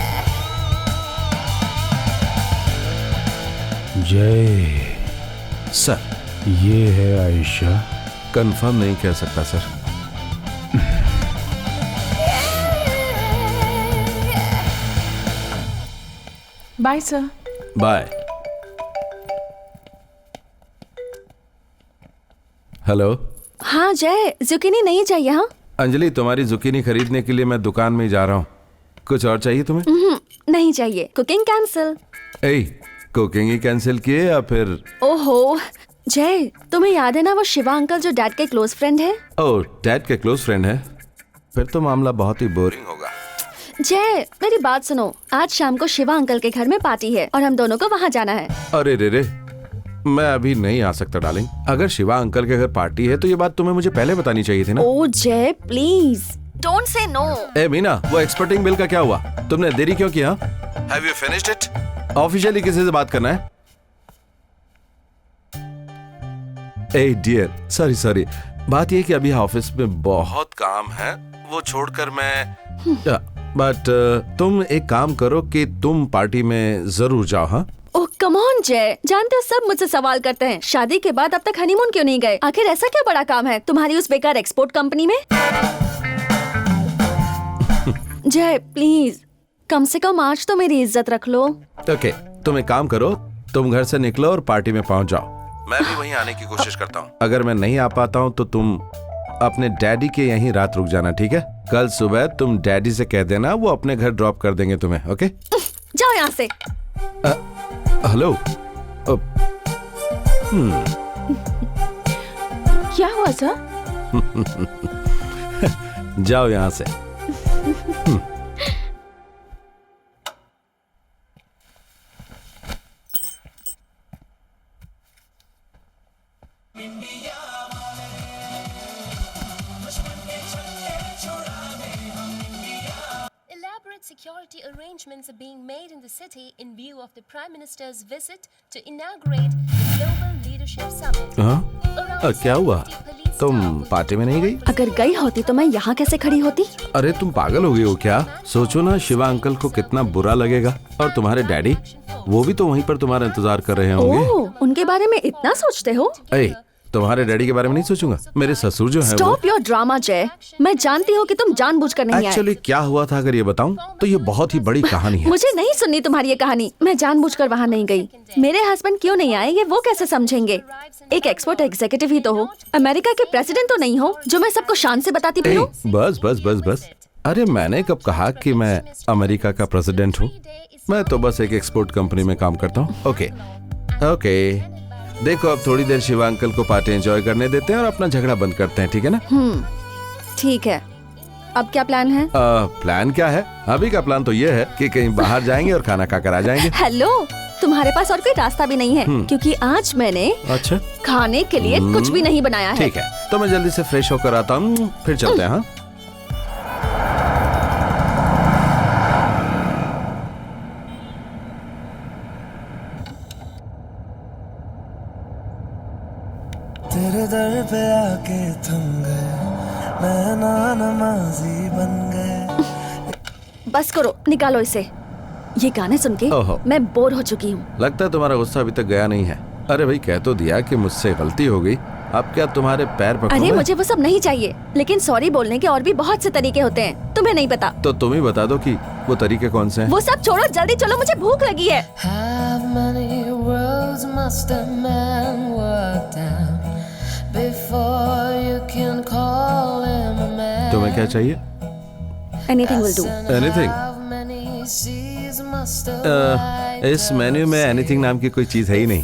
जय,
सर
ये है आयशा।
कंफर्म नहीं कह सकता sir.
Bye sir.
Bye. Hello.
हाँ जय, जुकीनी नहीं चाहिए? हाँ
अंजलि, तुम्हारी जुकीनी खरीदने के लिए मैं दुकान में ही जा रहा हूँ। कुछ और चाहिए तुम्हें?
नहीं चाहिए। Cooking cancel.
ए, कुकिंग ही कैंसिल किए या फिर?
ओहो जय, तुम्हें याद है ना वो शिवा अंकल जो डैड के क्लोज फ्रेंड है?
ओह, डैड के क्लोज फ्रेंड है? फिर तो मामला बहुत ही बोरिंग होगा।
जय मेरी बात सुनो, आज शाम को शिवा अंकल के घर में पार्टी है और हम दोनों को वहाँ जाना है।
अरे रे रे, मैं अभी नहीं आ सकता डार्लिंग। अगर शिवा अंकल के घर पार्टी है तो ये बात तुम्हें मुझे पहले बतानी चाहिए थी ना।
ओ जय प्लीज डोंट से नो।
ए मीना, वो एक्सपोर्टिंग बिल का क्या हुआ? तुमने देरी क्यों किया? Have you finished it? Officially किसी से बात करना है? ए डियर, सॉरी। बात ये कि अभी ऑफिस में बहुत काम है, वो छोड़कर मैं बट तुम एक काम करो कि तुम पार्टी में जरूर जाओ। हाँ
ओह कम ऑन जय, जानते हो सब मुझसे सवाल करते हैं, शादी के बाद अब तक हनीमून क्यों नहीं गए? आखिर ऐसा क्या बड़ा काम है तुम्हारी उस बेकार एक्सपोर्ट कंपनी में? जय प्लीज, कम से कम आज तो मेरी इज्जत रख लो।
ओके, तुम एक काम करो, तुम घर से निकलो और पार्टी में पहुंच जाओ। मैं भी वहीं आने की कोशिश करता हूँ। अगर मैं नहीं आ पाता हूँ तो तुम अपने डैडी के यहीं रात रुक जाना, ठीक है? कल सुबह तुम डैडी से कह देना, वो अपने घर ड्रॉप कर देंगे तुम्हें। ओके
जाओ यहाँ से।
हेलो।
क्या हुआ सर?
जाओ यहाँ से।
Elaborate security arrangements are being made in the city in view of the Prime Minister's visit to inaugurate the Global Leadership Summit.
हाँ? क्या हुआ? तुम पार्टी में नहीं गई?
अगर गई होती तो मैं यहाँ कैसे खड़ी होती?
अरे तुम पागल हो गई हो क्या? सोचो ना, शिवा अंकल को कितना बुरा लगेगा। और तुम्हारे डैडी, वो भी तो वहीं पर तुम्हारा इंतजार कर रहे होंगे।
ओह, उनके बारे में इतना सोचते हो?
ए, तुम्हारे डैडी के बारे में नहीं सोचूंगा। मेरे ससुर जो है वो।
स्टॉप योर ड्रामा जय, मैं जानती हूँ कि तुम जानबूझकर नहीं आए।
एक्चुअली क्या हुआ था अगर ये बताऊं तो ये बहुत ही बड़ी कहानी है।
मुझे नहीं सुननी तुम्हारी ये कहानी। मैं जानबूझकर वहाँ नहीं गई। मेरे हस्बैंड क्यों नहीं आए ये वो कैसे समझेंगे? एक एक्सपोर्ट एग्जीक्यूटिव ही तो हो, अमेरिका के प्रेसिडेंट तो नहीं हो जो मैं सबको शान से बताती
ए,
फिरूं।
बस। अरे मैंने कब कहा कि मैं अमेरिका का प्रेसिडेंट हूँ? मैं तो बस एक एक्सपोर्ट कंपनी में काम करता हूँ। ओके देखो, अब थोड़ी देर शिवा अंकल को पार्टी एंजॉय करने देते हैं और अपना झगड़ा बंद करते हैं, ठीक है ना?
ठीक है, अब क्या प्लान है?
प्लान क्या है? अभी का प्लान तो ये है कि कहीं बाहर जाएंगे और खाना खाकर आ जाएंगे।
हेलो, तुम्हारे पास और कोई रास्ता भी नहीं है क्योंकि आज मैंने
अच्छा
खाने के लिए कुछ भी नहीं बनाया है।
ठीक है, तो मैं जल्दी से फ्रेश होकर आता हूँ, फिर चलते हैं। हाँ
तेरे दर पे आके थम गए, नैना नमाजी बन गए।
बस करो, निकालो इसे। ये गाने सुन के
ओहो।
मैं बोर हो चुकी हूँ।
लगता है तुम्हारा गुस्सा अभी तक गया नहीं है। अरे भाई, कह तो दिया कि मुझसे गलती हो गई, अब क्या तुम्हारे पैर पकड़ूं
अरे
मैं?
मुझे वो सब नहीं चाहिए, लेकिन सॉरी बोलने के और भी बहुत से तरीके होते हैं, तुम्हें नहीं पता।
तो तुम ही बता दो कि वो तरीके कौन से हैं?
वो सब छोड़ो, जल्दी चलो, मुझे भूख लगी है।
How many roads must a man walk down before you can call him a man?
तुम्हें क्या चाहिए?
Anything will do.
Anything?
How many seas must a
इस मेन्यू में एनीथिंग नाम की कोई चीज है ही नहीं।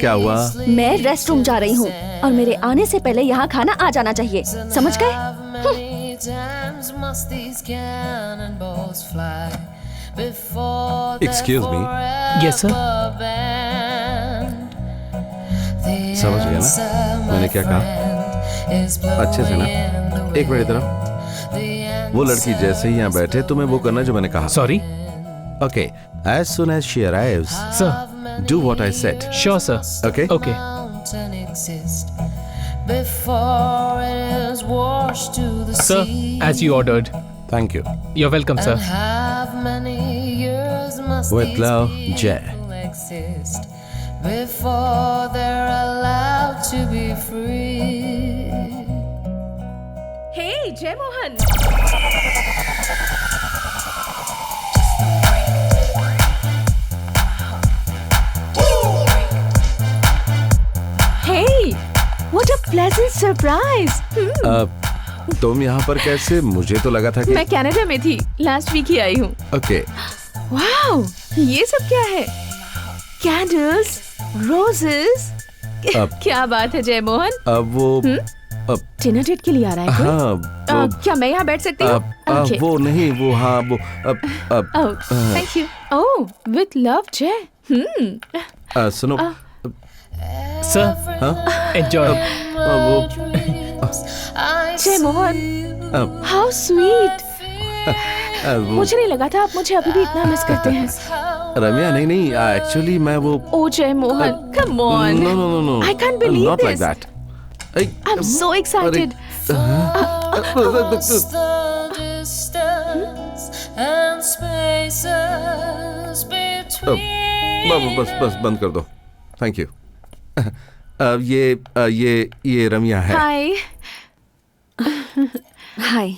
क्या हुआ?
मैं रेस्ट रूम जा रही हूँ और मेरे आने से पहले यहाँ खाना आ जाना चाहिए, समझ गए?
many times must these cannonballs fly before they're
Excuse me?
Yes, sir.
forever banned? The
समझ गया ना?
answer,
मैंने
my
क्या कहा?
friend, is
अच्छे से ना?
blowing in the
एक मिनट इधर आओ।
wind.
वो लड़की जैसे ही यहाँ बैठे तुम्हें वो करना जो मैंने कहा।
Sorry
Okay, as soon as she arrives,
sir.
do what I said.
Sure sir.
Okay?
Okay.
Mountain exist before it is washed to the
sir,
sea.
As you ordered.
Thank you.
You are welcome
And
sir.
how many years must
With
these
love,
people
Jay.
exist before they're allowed to be free?
Hey Jay Mohan, hey what a pleasant surprise.
तुम यहाँ पर कैसे? मुझे तो लगा था कि
मैं कनाडा में थी, लास्ट वीक ही आई हूँ।
ओके।
वाओ, ये सब क्या है? कैंडल्स, रोजेस,
अब-
क्या बात है जय मोहन।
अब वो
डिनर डेट के लिए आ रहा है कोई?
हाँ
क्या मैं यहाँ बैठ सकती हूँ? Okay.
वो नहीं, वो हाँ वो अब
Oh, thank you. Oh, with love, Jay.
सुनो,
सर
हाँ
एंजॉय।
वो
जय मोहन,
अब
how sweet.
वो
मुझे नहीं लगा था आप मुझे अभी भी इतना मिस करते हैं।
रम्या, नहीं नहीं, एक्चुअली मैं वो
Oh, Jay Mohan, come on.
No no no no,
I can't believe
not like
this.
that.
I'm so excited.
Across the distance and spaces between.
बस बंद कर दो, थैंक यू। ये रम्या है।
Hi.
हाय,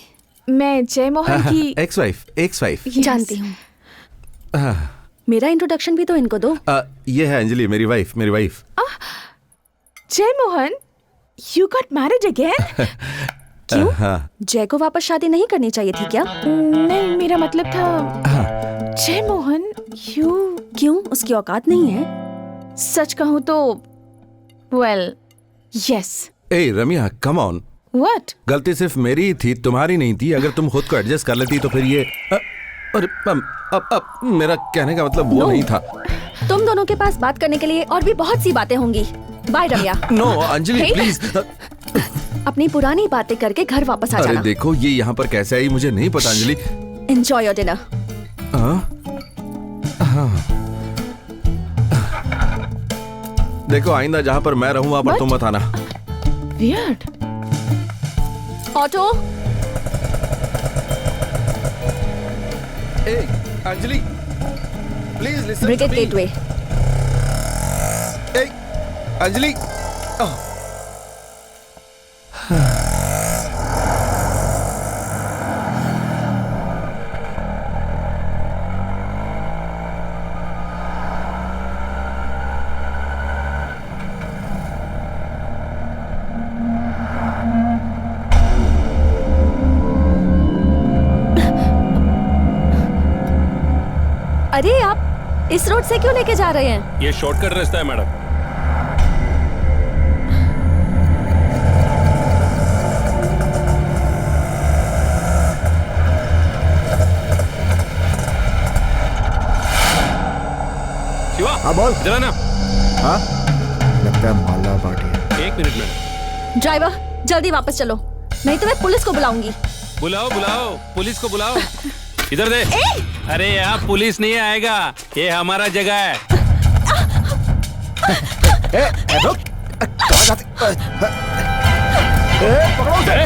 मैं जय मोहन की
एक्स वाइफ।
Yes.
जानती हूँ। मेरा इंट्रोडक्शन भी तो इनको दो।
ये है अंजलि, मेरी वाइफ।
जय Mohan, you got married again?
क्यों?
हाँ।
जय को वापस शादी नहीं करनी चाहिए थी क्या?
नहीं, मेरा मतलब था जय मोहन, you
क्यों, उसकी औकात नहीं है?
सच कहूँ तो well, yes.
A Ramya, come on.
What?
गलती सिर्फ मेरी ही थी, तुम्हारी नहीं थी। अगर तुम खुद को एडजस्ट कर लेती तो फिर ये अरे अब मेरा कहने का मतलब वो
No.
नहीं था।
तुम दोनों के पास बात करने के लिए और भी बहुत सी बातें होंगी। Bye Ramya.
No Anjali,
Hey.
Please.
अपनी पुरानी बातें करके घर वापस आ
अरे
जाना।
देखो, ये यहाँ पर कैसे आई मुझे नहीं पता अंजलि।
Enjoy your dinner.
देखो, आइंदा जहाँ पर मैं रहूँ वहाँ पर
What?
तुम मत आना।
Weird.
ऑटो,
ए Anjali, please listen to
brigade
me.
Gateway.
ए अंजलि,
अरे आप इस रोड से क्यों लेके जा रहे हैं?
ये शॉर्टकट रास्ता है मैडम। शिवा,
हाँ बोल।
इधर आना।
हाँ, लगता है माला पार्टी है।
1 मिनट मैडम।
ड्राइवर, जल्दी वापस चलो, नहीं तो मैं पुलिस को बुलाऊंगी।
बुलाओ पुलिस को बुलाओ। इधर दे। अरे यहाँ पुलिस नहीं आएगा, ये हमारा जगह है।
रुक, कहाँ जाते? पकड़ो उसे।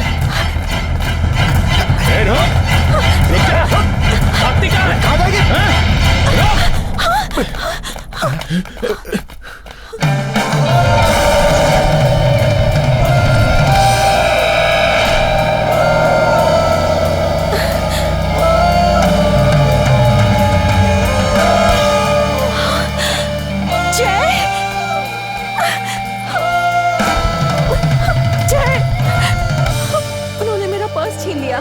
रुक जा, भागती कहाँ है?
कहाँ जाएगी?
उन्होंने मेरा पर्स छीन लिया।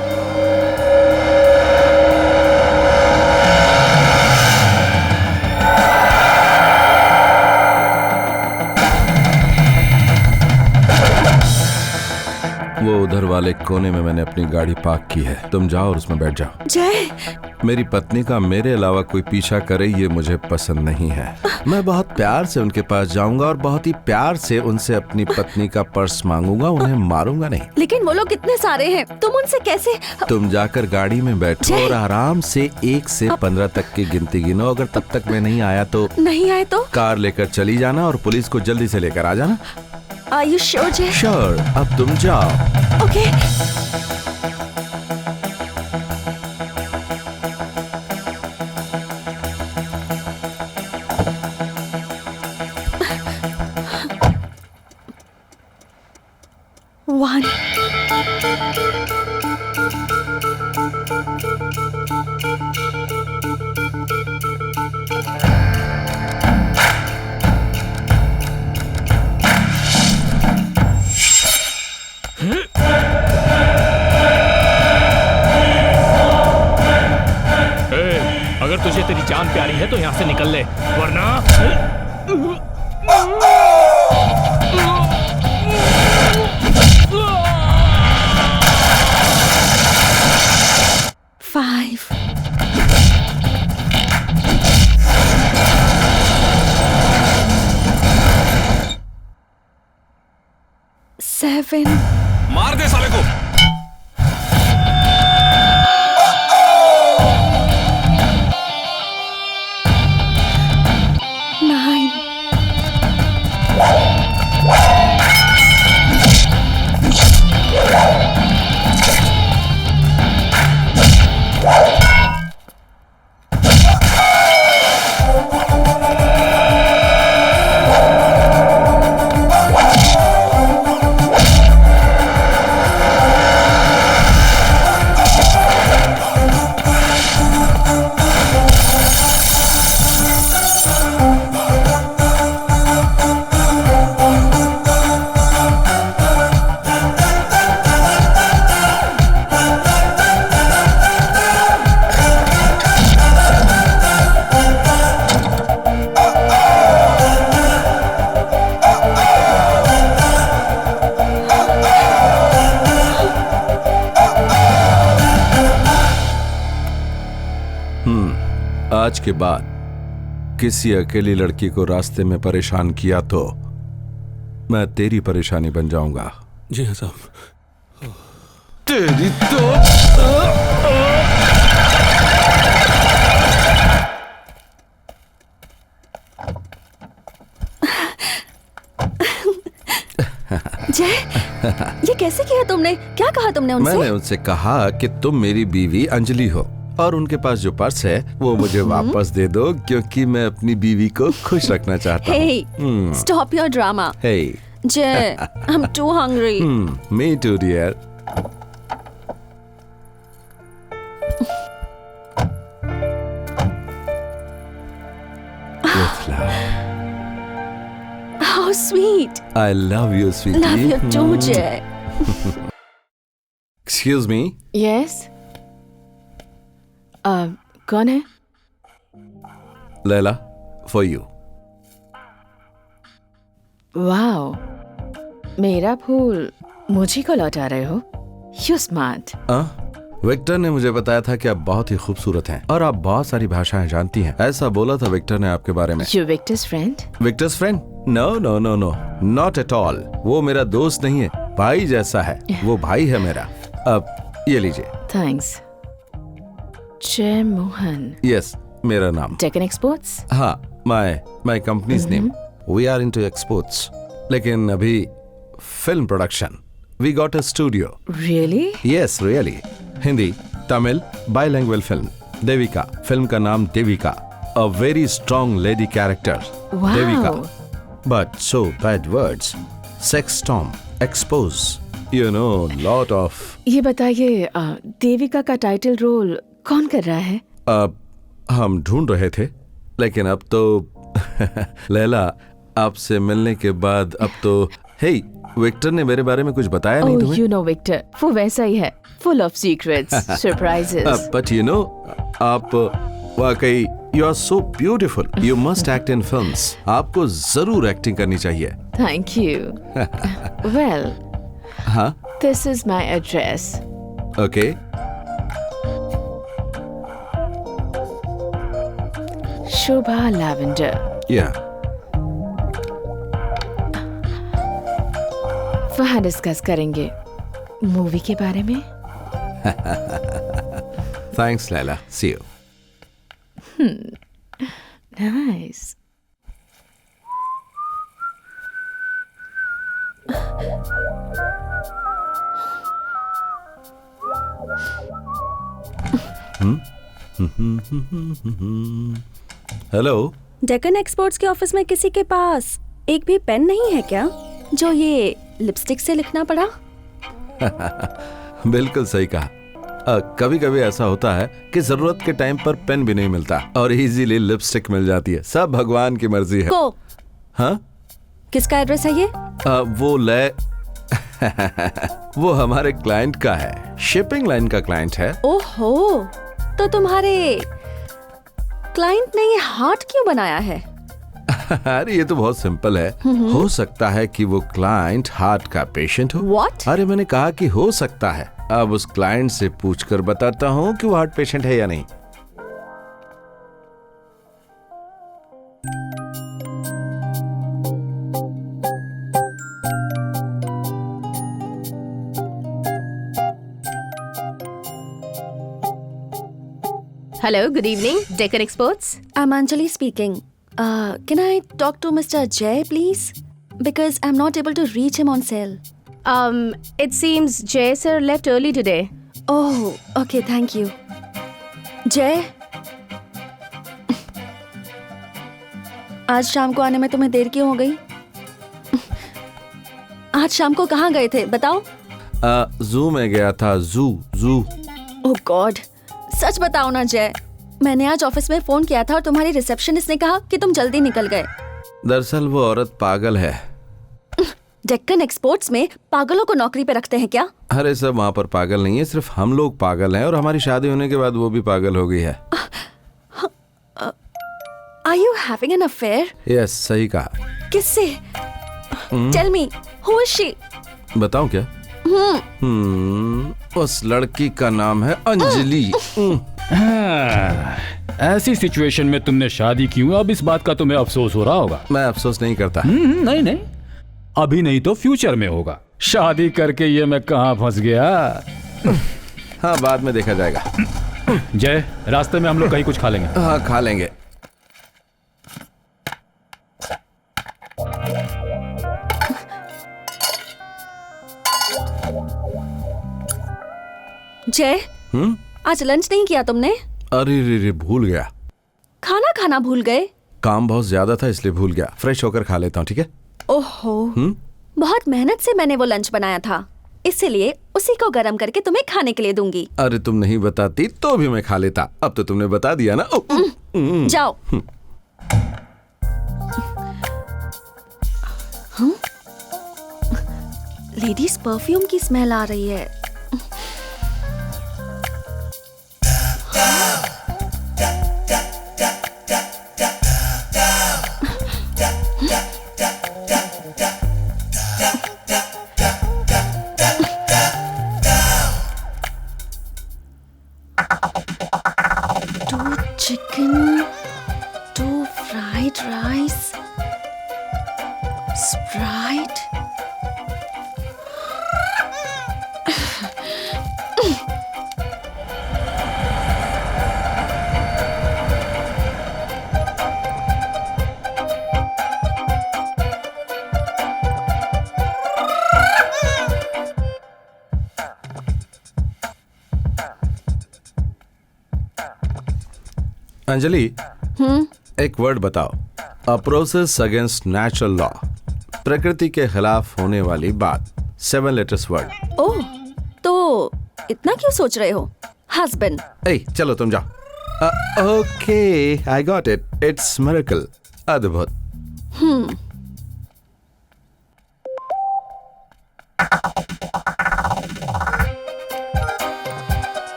वो उधर वाले कोने में मैंने अपनी गाड़ी पार्क की है, तुम जाओ और उसमें बैठ जाओ।
जय,
मेरी पत्नी का मेरे अलावा कोई पीछा करे ये मुझे पसंद नहीं है। मैं बहुत प्यार से उनके पास जाऊंगा और बहुत ही प्यार से उनसे अपनी पत्नी का पर्स मांगूंगा, उन्हें मारूंगा नहीं।
लेकिन वो लोग कितने सारे हैं, तुम उनसे कैसे?
तुम जाकर गाड़ी में बैठो और आराम से 1 से 15 तक की गिनती गिनो। अगर तब तक मैं नहीं आया तो
नहीं आए तो?
कार लेकर चली जाना और पुलिस को जल्दी से लेकर आ जाना।
Are you sure, जय?
श्योर, अब तुम जाओ।
ओके। One.
अगर तुझे तेरी जान प्यारी है तो यहाँ से निकल ले, वरना
5. 7.
मार दे साले को।
9.
आज के बाद किसी अकेली लड़की को रास्ते में परेशान किया तो मैं तेरी परेशानी बन जाऊंगा।
जी हाँ साहब।
तेरी तो
जय, ये कैसे किया तुमने? क्या कहा तुमने उनसे?
मैंने उनसे कहा कि तुम मेरी बीवी अंजलि हो और उनके पास जो पर्स है वो मुझे वापस दे दो, क्योंकि मैं अपनी बीवी को खुश रखना चाहता हूँ।
Hey, stop your drama.
Hey.
Jay, I'm too hungry.
Me too, dear. With love.
How sweet.
I love you, sweetie.
Love you too, Jay.
Excuse me.
Yes कौन है?
Leila, for you.
वाओ, मेरा फूल मुझे को लौटा रहे हो? You smart.
Victor ने मुझे बताया था कि आप बहुत ही खूबसूरत हैं और आप बहुत सारी भाषाएं जानती हैं। ऐसा बोला था विक्टर ने आपके बारे में।
You Victor's friend?
Victor's friend? No no no no, not at all. वो मेरा दोस्त नहीं है, भाई जैसा है। वो भाई है मेरा। अब ये लीजिए।
थैंक्स। जय मोहन।
यस, मेरा नाम।
Taken exports?
हाँ, my company's name. We are into exports, लेकिन अभी film production. We got a studio.
Really?
Yes, really. Hindi, Tamil, bilingual film. Devika. Film का नाम Devika. A very strong lady character.
Wow.
Devika. But so bad words. Sex storm. Expose. You know, lot of.
ये बताइए देविका का title role कौन कर रहा है?
हम ढूंढ रहे थे, लेकिन अब तो लैला आपसे मिलने के बाद अब तो हे विक्टर ने मेरे बारे में कुछ बताया नहीं तुम्हें?
यू नो विक्टर, वो वैसा ही है, full of secrets, surprises.
But you know, आप वाकई you are so beautiful. You must act in films. आपको जरूर एक्टिंग करनी चाहिए।
Thank you. वेल,
हाँ,
this is my address.
Okay.
Shobha Lavender.
Yeah,
वहाँ डिस्कस करेंगे मूवी के बारे में।
Thanks Laila, see you.
Nice.
Hello.
Deccan exports के ऑफिस में किसी के पास एक भी पेन नहीं है क्या, जो ये लिपस्टिक से लिखना पड़ा?
बिल्कुल सही कहा। कभी कभी ऐसा होता है कि जरूरत के टाइम पर पेन भी नहीं मिलता और इजीली लिपस्टिक मिल जाती है। सब भगवान की मर्जी है।
को?
हाँ?
किसका एड्रेस है ये?
वो वो हमारे क्लाइंट का है, शिपिंग लाइन का क्लाइंट है।
ओहो, तो तुम्हारे क्लाइंट ने ये हार्ट क्यों बनाया है?
अरे ये तो बहुत सिंपल है। हो सकता है कि वो क्लाइंट हार्ट का पेशेंट हो।
What?
अरे मैंने कहा कि हो सकता है। अब उस क्लाइंट से पूछकर बताता हूँ कि वो हार्ट पेशेंट है या नहीं।
Hello, good evening, Deccan Exports.
I'm Anjali speaking. Can I talk to Mr. Jay, please? Because I'm not able to reach him on cell.
It seems Jay sir left early today.
Oh, okay, thank you. Jay? आज शाम को आने में तुम्हें देर क्यों हो गई? आज शाम को कहाँ गए थे, बताओ?
जू में गया था। जू।
ओह गॉड, सच बताओ ना जय। मैंने आज ऑफिस में फोन किया था और तुम्हारी रिसेप्शनिस्ट ने कहा कि तुम जल्दी निकल गए।
दरअसल वो औरत पागल है।
डेक्कन एक्सपोर्ट्स में पागलों को नौकरी पे रखते हैं क्या?
अरे सब वहाँ पर पागल नहीं है, सिर्फ हम लोग पागल हैं और हमारी शादी होने के बाद वो भी पागल हो गई है।
Are you having an affair?
Yes, सही कहा।
किससे? Tell me, who is she?
बताऊं क्या? उस लड़की का नाम है अंजलि।
ऐसी सिचुएशन में तुमने शादी क्यों? अब इस बात का तुम्हें अफसोस हो रहा होगा।
मैं अफसोस नहीं करता।
नहीं, अभी नहीं तो फ्यूचर में होगा। शादी करके ये मैं कहाँ फंस गया।
हाँ, बाद में देखा जाएगा।
जय, रास्ते में हम लोग कहीं कुछ खा लेंगे।
हाँ, खा लेंगे।
जय, आज लंच नहीं किया तुमने?
अरे भूल गया।
खाना खाना भूल गए?
काम बहुत ज्यादा था इसलिए भूल गया। फ्रेश होकर खा लेता हूँ, ठीक है?
ओहो, बहुत मेहनत से मैंने वो लंच बनाया था, इसलिए उसी को गरम करके तुम्हें खाने के लिए दूंगी।
अरे तुम नहीं बताती तो भी मैं खा लेता। अब तो तुमने बता दिया ना।
जाओ। लेडीज परफ्यूम की स्मेल आ रही है। Chicken, 2 fried rice, Sprite.
Anjali, एक वर्ड बताओ। A process against natural law, प्रकृति के खिलाफ होने वाली बात। 7 लेटर्स वर्ड।
ओह, तो इतना क्यों सोच रहे हो? हस्बैंड।
ए, चलो तुम जाओ। Okay, I got it. It's miracle. अद्भुत।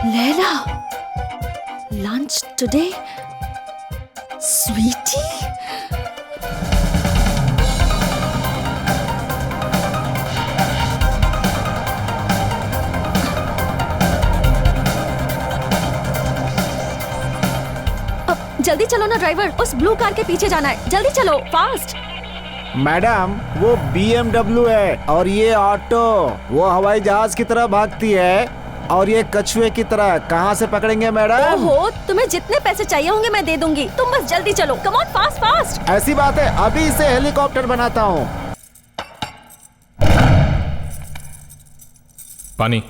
Laila, lunch today? Sweetie? जल्दी चलो ना ड्राइवर, उस ब्लू कार के पीछे जाना है। जल्दी चलो, फास्ट।
मैडम, वो BMW है और ये ऑटो। वो हवाई जहाज की तरह भागती है और ये कछुए की तरह। कहाँ से पकड़ेंगे मैडम?
ओहो, तुम्हें जितने पैसे चाहिए होंगे मैं दे दूंगी। तुम बस जल्दी चलो। Come on, fast fast.
ऐसी बात है, अभी इसे हेलीकॉप्टर बनाता हूँ।
पानी।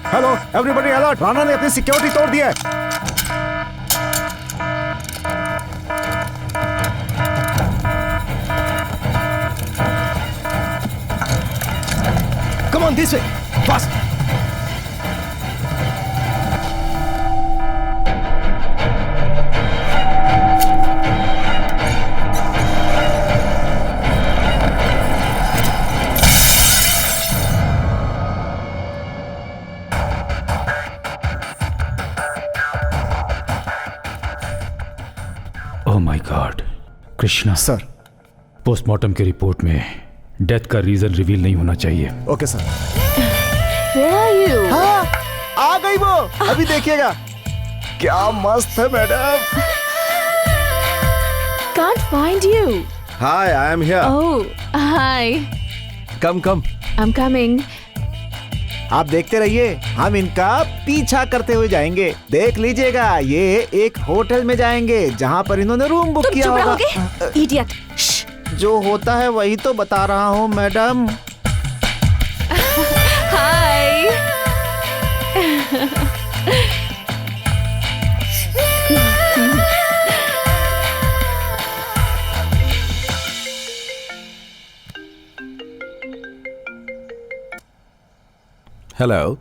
हेलो एवरीबॉडी अलर्ट, राणा ने अपनी सिक्योरिटी तोड़ दी है।
Come on, this way, fast.
Oh my God, Krishna
sir.
Postmortem की रिपोर्ट में डेथ का रीजन रिवील नहीं होना चाहिए।
Okay sir.
Where are you?
हाँ, आ गई वो। अभी देखिएगा क्या मस्त है madam.
Can't find you.
Hi, I am here.
Oh, hi.
Come.
I'm coming.
आप देखते रहिए, हम इनका पीछा करते हुए जाएंगे। देख लीजिएगा, ये एक होटल में जाएंगे जहाँ पर इन्होंने रूम बुक
तुम
किया
चुप
होगा।
रहोगे? Idiot.
जो होता है वही तो बता रहा हूँ मैडम।
Hi.
Hello.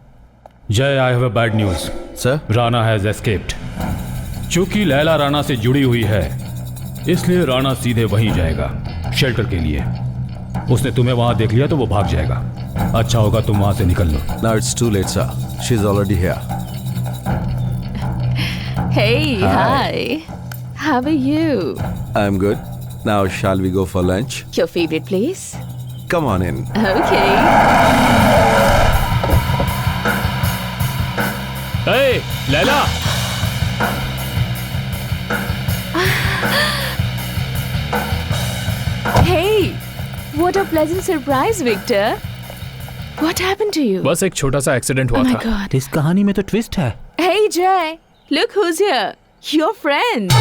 जय, आई have a bad news.
Sir?
Rana has escaped. चूंकि लैला राणा से जुड़ी हुई है, इसलिए राणा सीधे वहीं जाएगा, शेल्टर के लिए। उसने तुम्हें वहां देख लिया तो वो भाग जाएगा। अच्छा होगा तुम वहां से निकल लो।
Now it's too late, sir. She's already here.
Hey, hi. How are you?
I'm good. Now shall we go for lunch?
Your favorite place?
Come on in.
Okay.
Hey, Laila!
Hey, what a pleasant surprise, Victor. What happened to you?
बस एक छोटा सा accident हुआ
Oh my
था।
God.
इस कहानी में तो ट्विस्ट है।
Hey, Jay. Look who's here. Your friend.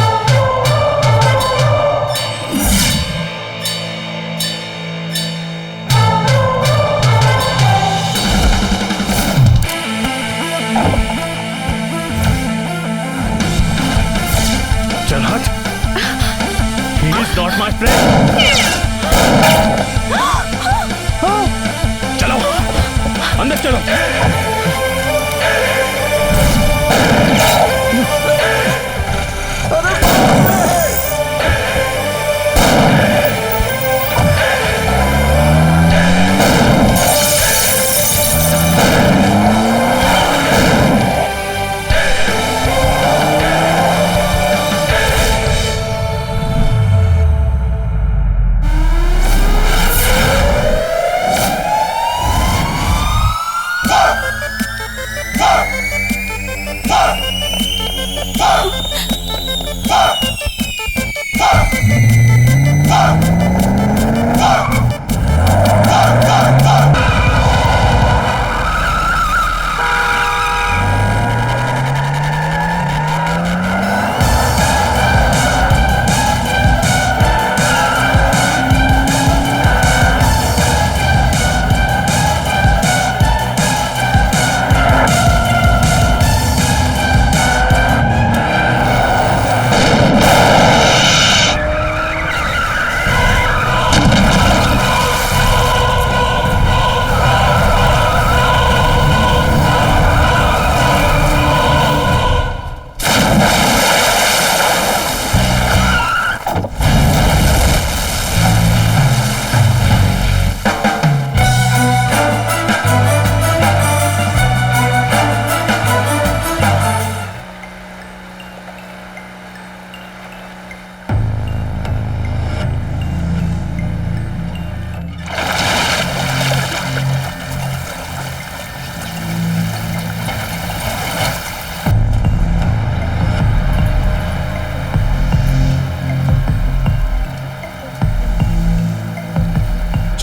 चल हट। He is not my friend. चलो, अंदर चलो।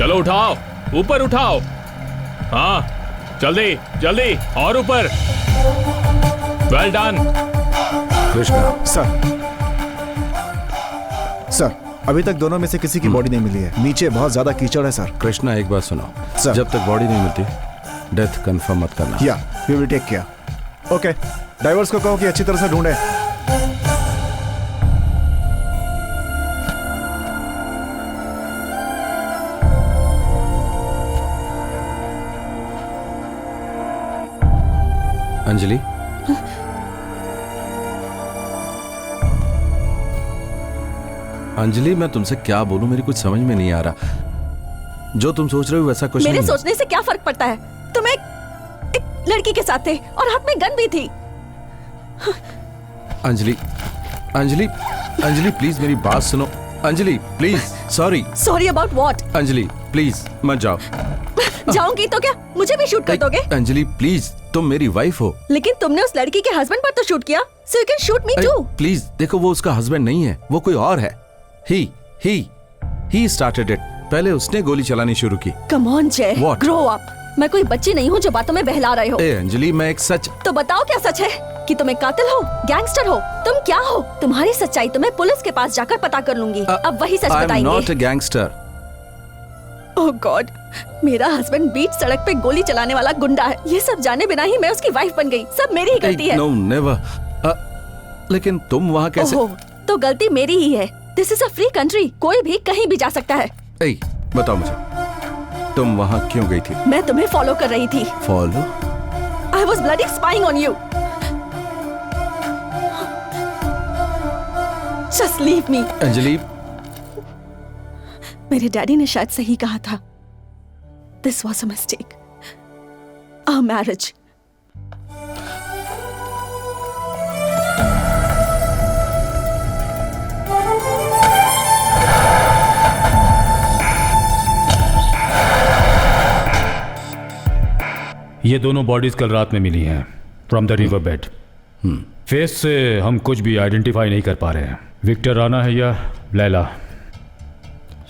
चलो उठाओ, ऊपर उठाओ। हाँ जल्दी जल्दी, और ऊपर। Well done.
कृष्णा।
सर अभी तक दोनों में से किसी की बॉडी नहीं मिली है। नीचे बहुत ज्यादा कीचड़ है सर।
कृष्णा एक बात सुनो
सर।
जब तक बॉडी नहीं मिलती डेथ कंफर्म मत करना।
Yeah we will take care. Okay drivers को कहो कि अच्छी तरह से ढूंढे।
अंजलि, अंजलि मैं तुमसे क्या बोलूं, मेरी कुछ समझ में नहीं आ रहा। जो तुम सोच रहे हो वैसा कुछ
मेरे
नहीं।
सोचने से क्या फर्क पड़ता है? तुम एक लड़की के साथ थे और हाथ में गन भी थी।
अंजलि, अंजलि, अंजलि प्लीज मेरी बात सुनो। Anjali please. Sorry.
Sorry about what?
Anjali please मत जाओ।
जाऊंगी तो क्या मुझे भी शूट कर दोगे?
अंजलि प्लीज, तुम मेरी वाइफ हो।
लेकिन तुमने उस लड़की के हस्बैंड पर तो शूट किया, so you can shoot me too।
Please देखो, वो उसका हस्बैंड नहीं है, वो कोई और है। He started it। पहले उसने गोली चलानी शुरू की।
Come on जय,
What?
grow up। मैं कोई बच्ची नहीं हूँ जो बातों में बहला रहे हो।
ए अंजलि, मैं एक सच।
तो बताओ क्या सच है? कि तुम एक कातिल हो, गैंगस्टर हो, तुम क्या हो? तुम्हारी सच्चाई तो मैं पुलिस के पास जाकर पता कर लूंगी। अब वही सच बताएंगे।
I'm not a gangster।
Oh God, मेरा हस्बैंड बीच सड़क पे गोली चलाने वाला गुंडा है। ये सब जाने बिना ही मैं उसकी वाइफ बन गई। सब मेरी ही गलती है।
No, never। लेकिन तुम वहाँ कैसे?
ओहो, तो गलती मेरी ही है। This is a free country, कोई भी कहीं भी जा सकता है।
ए, बताओ मुझे, तुम वहाँ क्यों गई थी?
मैं तुम्हें फॉलो कर रही थी।
Follow?
I was bloody spying on you। Just leave me।
Anjali,
मेरे डैडी ने शायद सही कहा था। This was a mistake। Our marriage।
ये दोनों बॉडीज कल रात में मिली हैं from the river bed. Face से हम कुछ भी आइडेंटिफाई नहीं कर पा रहे हैं। विक्टर राणा है या लैला?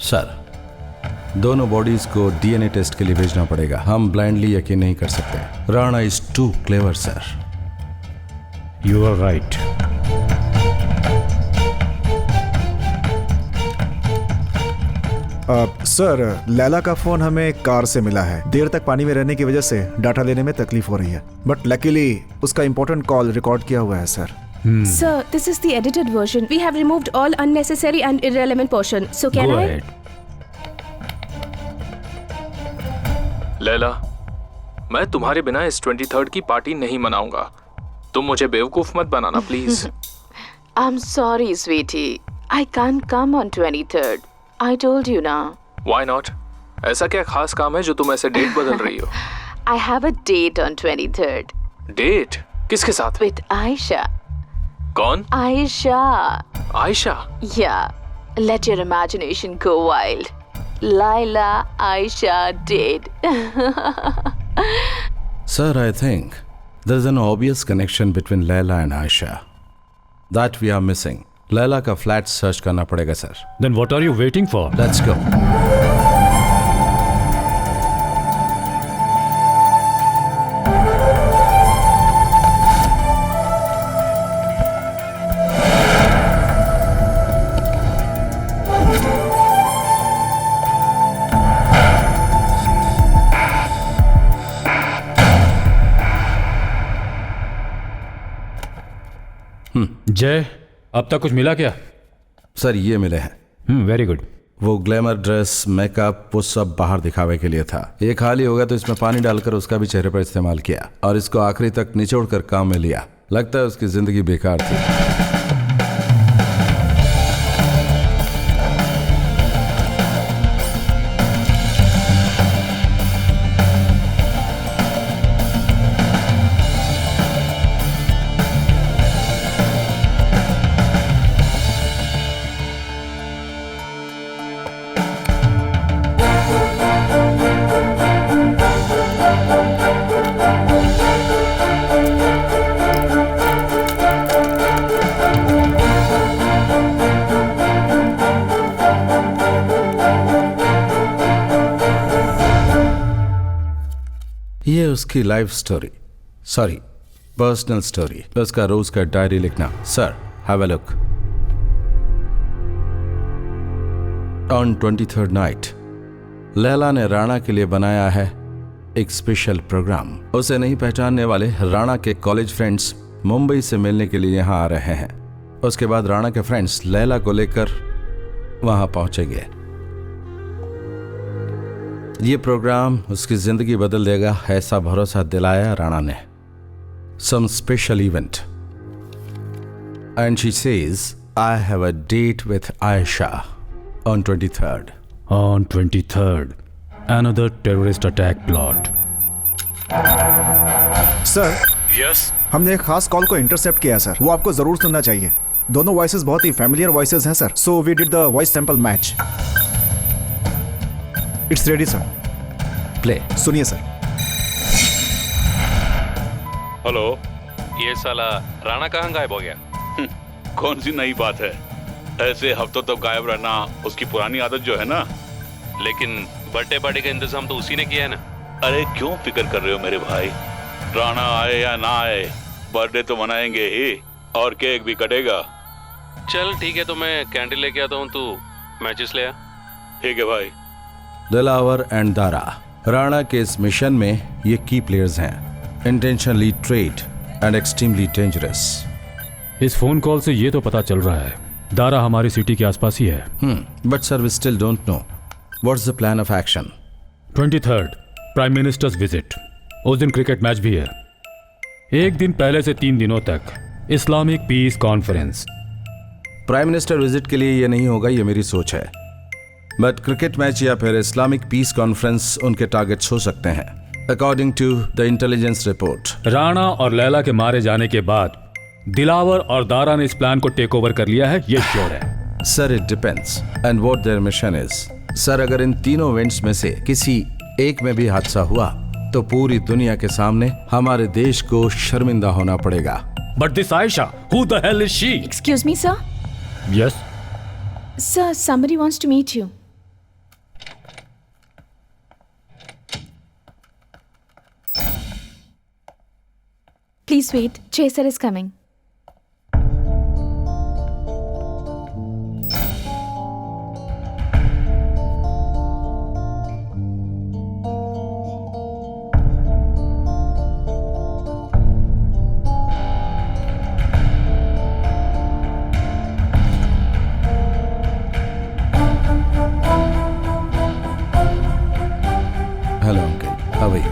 सर, दोनों बॉडीज को डीएनए टेस्ट के लिए भेजना पड़ेगा। हम ब्लाइंडली यकीन नहीं कर सकते। Rana is too clever sir.
You are right.
Sir Laila का फोन हमें कार से मिला है। देर तक पानी में रहने की वजह से डाटा लेने में तकलीफ हो रही है, बट लकीली उसका इंपॉर्टेंट कॉल रिकॉर्ड किया हुआ है sir.
Sir, this is the edited version. We have removed all unnecessary and irrelevant portion. So can
Go
I?
ahead.
Laila, मैं तुम्हारे बिना इस 23rd की पार्टी नहीं मनाऊंगा। तुम मुझे बेवकूफ मत बनाना please.
I'm sorry, sweetie. I can't come on 23rd. I told you now.
Why not? ऐसा क्या खास काम है जो तुम ऐसे डेट बदल रही हो?
I have a date on 23rd.
Date? किसके साथ?
With Aisha.
कौन?
Aisha.
Ayesha?
Yeah. Let your imagination go wild. Laila, Aisha date.
Sir, I think there is an obvious connection between Laila and Aisha that we are missing. Laila का flat search करना पड़ेगा sir.
Then what are you waiting for?
Let's go।
जय, अब तक कुछ मिला क्या?
Sir ये मिले हैं।
Very good.
वो ग्लैमर ड्रेस, मेकअप, वो सब बाहर दिखावे के लिए था। ये खाली होगा तो इसमें पानी डालकर उसका भी चेहरे पर इस्तेमाल किया और इसको आखिरी तक निचोड़कर काम में लिया। लगता है उसकी जिंदगी बेकार थी। ये उसकी life story, sorry personal story, उसका रोज का डायरी लिखना। Sir have a look. On 23rd night Laila ने राणा के लिए बनाया है एक स्पेशल प्रोग्राम। उसे नहीं पहचानने वाले राणा के कॉलेज फ्रेंड्स मुंबई से मिलने के लिए यहाँ आ रहे हैं। उसके बाद राणा के फ्रेंड्स लैला को लेकर वहां पहुंचेंगे। ये प्रोग्राम उसकी जिंदगी बदल देगा, ऐसा भरोसा दिलाया राणा ने। Some special event and she says I have a date with Ayesha on 23rd.
On 23rd, another terrorist attack plot.
Sir
Yes.
हमने एक खास कॉल को इंटरसेप्ट किया सर, वो आपको जरूर सुनना चाहिए। दोनों वॉइसेस बहुत ही फैमिलियर वॉइसेस हैं sir, so we did the voice sample match. It's ready sir,
play.
सुनिए सर।
हेलो, ये साला राणा कहाँ गायब हो गया?
कौन सी नई बात है? ऐसे हफ्तों तक गायब रहना उसकी पुरानी आदत जो है ना।
लेकिन बर्थडे पार्टी का इंतजाम तो उसी ने किया है ना।
अरे क्यों फिक्र कर रहे हो मेरे भाई? राणा आए या ना आए, बर्थडे तो मनाएंगे ही और केक भी कटेगा।
चल ठीक है, तो मैं कैंडल लेके आता हूँ, तू मैचेस ले आ।
ठीक है भाई।
दिलावर एंड दारा राणा के इस मिशन में ये की प्लेयर्स हैं, intentionally trade and extremely dangerous.
इस फोन कॉल से ये तो पता चल रहा है दारा हमारी सिटी के आसपास ही है।
But sir we still don't know what's the plan of action.
23rd prime minister's visit, उस दिन क्रिकेट मैच भी है। एक दिन पहले से 3 दिनों तक Islamic peace conference.
Prime minister visit के लिए ये नहीं होगा, ये मेरी सोच है। बट क्रिकेट मैच या फिर इस्लामिक पीस कॉन्फ्रेंस उनके टारगेट्स हो सकते हैं according to the intelligence report.
Rana और लैला के मारे जाने के बाद दिलावर और दारा ने इस प्लान को टेक ओवर कर लिया है, ये श्योर है।
Sir it depends and what there mission is. Sir अगर इन तीनों इवेंट्स में से किसी एक में भी हादसा हुआ तो पूरी दुनिया के सामने हमारे देश को शर्मिंदा होना पड़ेगा।
But this Ayesha, who the hell is she?
Excuse me, sir.
Yes.
Sir, somebody wants to meet you. Please wait. Chaser is coming.
Hello uncle, how are you?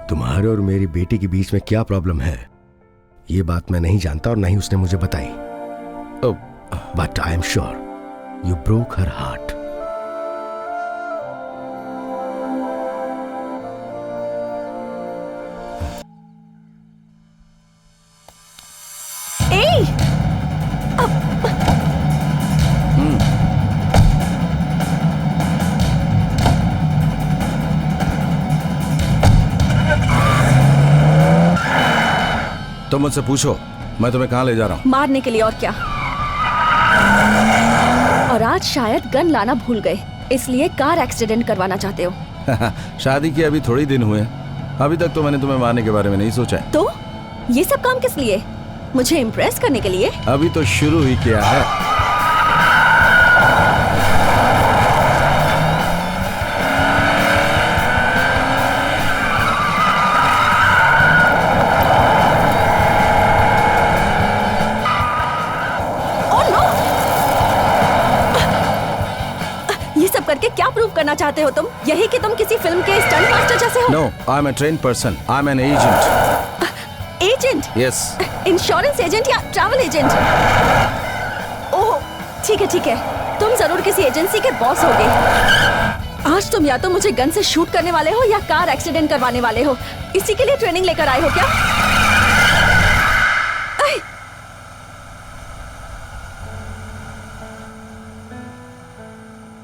तुम्हारे और मेरी बेटी के बीच में क्या प्रॉब्लम है ये बात मैं नहीं जानता और नहीं उसने मुझे बताई। But I am sure you broke her heart.
तुम मुझसे पूछो मैं तुम्हें कहां ले जा रहा हूं?
मारने के लिए, और क्या। और आज शायद गन लाना भूल गए, इसलिए कार एक्सीडेंट करवाना चाहते हो।
शादी के अभी थोड़ी दिन हुए, अभी तक तो मैंने तुम्हें मारने के बारे में नहीं सोचा है।
तो ये सब काम किस लिए? मुझे इम्प्रेस करने के लिए?
अभी तो शुरू ही किया है।
करके क्या प्रूव करना चाहते हो तुम? यही कि तुम किसी फिल्म के स्टंट मास्टर जैसे हो?
No, I'm a trained person. I'm an agent.
Agent?
Yes.
Insurance agent या ट्रैवल एजेंट? ओह, ठीक है ठीक है, तुम जरूर किसी एजेंसी के बॉस होगे। आज तुम या तो मुझे गन से शूट करने वाले हो या कार एक्सीडेंट करवाने वाले हो। इसी के लिए ट्रेनिंग लेकर आए हो क्या?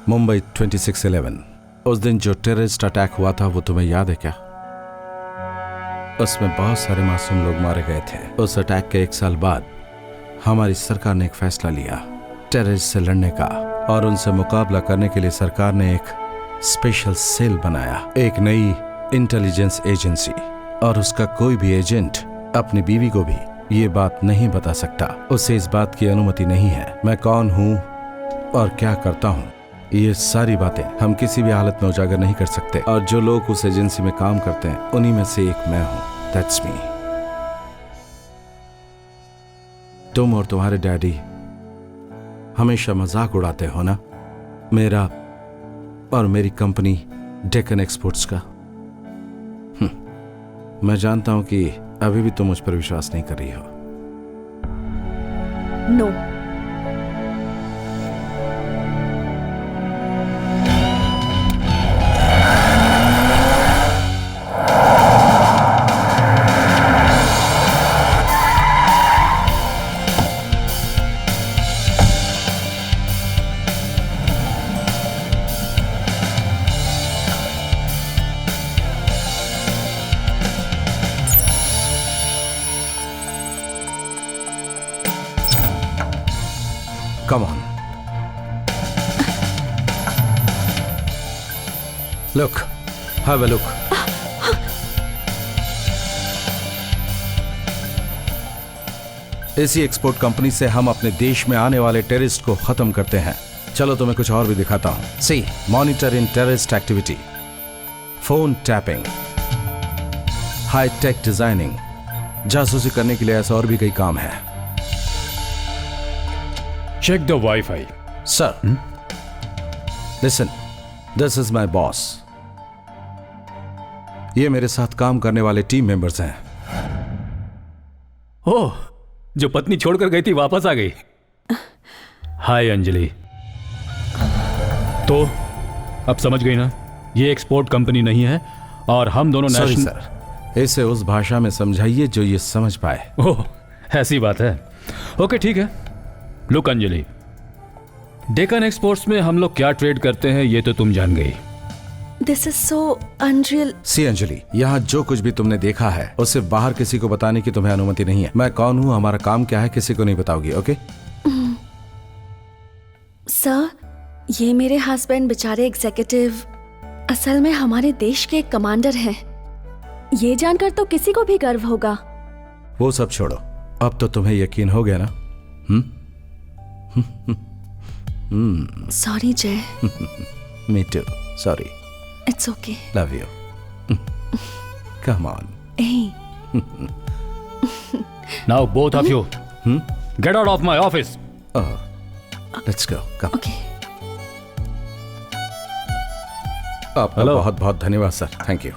मुंबई 26/11, उस दिन जो टेररिस्ट अटैक हुआ था वो तुम्हें याद है क्या? उसमें बहुत सारे मासूम लोग मारे गए थे। उस अटैक के 1 साल बाद हमारी सरकार ने एक फैसला लिया टेररिस्ट से लड़ने का, और उनसे मुकाबला करने के लिए सरकार ने एक स्पेशल सेल बनाया, एक नई इंटेलिजेंस एजेंसी, और उसका कोई भी एजेंट अपनी बीवी को भी ये बात नहीं बता सकता। उसे इस बात की अनुमति नहीं है। मैं कौन हूँ और क्या करता हूँ, ये सारी बातें हम किसी भी हालत में उजागर नहीं कर सकते। और जो लोग उस एजेंसी में काम करते हैं उन्हीं में से एक मैं हूँ। That's me. तुम और तुम्हारे डैडी हमेशा मजाक उड़ाते हो ना, मेरा और मेरी कंपनी डेक्कन एक्सपोर्ट्स का। मैं जानता हूं कि अभी भी तुम मुझ पर विश्वास नहीं कर रही हो।
No.
Come on. Look. Have a look. इसी एक्सपोर्ट कंपनी से हम अपने देश में आने वाले टेररिस्ट को खत्म करते हैं। चलो तुम्हें कुछ और भी दिखाता हूं। See, monitor in terrorist activity, phone tapping, high tech designing, जासूसी करने के लिए ऐसा और भी कई काम है।
Check the Wi-Fi.
Sir, listen, this is my boss. ये मेरे साथ काम करने वाले टीम मेंबर्स हैं।
ओह, जो पत्नी छोड़कर गई थी वापस आ गई। हाय अंजलि। तो अब समझ गई ना, ये एक्सपोर्ट कंपनी नहीं है और हम दोनों
सॉरी सर, इसे उस भाषा में समझाइए जो ये समझ पाए।
ओह, ऐसी बात है। ओके ठीक है। लुक अंजलि, डेक्कन एक्सपोर्ट्स में हम लोग क्या ट्रेड करते हैं ये तो तुम जान गई।
This is so unreal.
See Anjali, यहाँ जो कुछ भी तुमने देखा है उसे बाहर किसी को बताने की तुम्हें अनुमति नहीं है। मैं कौन हूँ, हमारा काम क्या है, किसी को नहीं बताओगी, ओके?
सर, ये मेरे हस्बैंड बेचारे एग्जीक्यूटिव असल में हमारे देश के कमांडर हैं। ये जानकर तो किसी को भी गर्व होगा।
वो सब छोड़ो, अब तो तुम्हें यकीन हो गया ना?
Sorry Jay.
Me too, sorry.
It's okay.
Love you. Come on.
Now both of you get out of my office.
Let's go, come.
Okay.
आपका बहुत बहुत धन्यवाद सर, थैंक यू।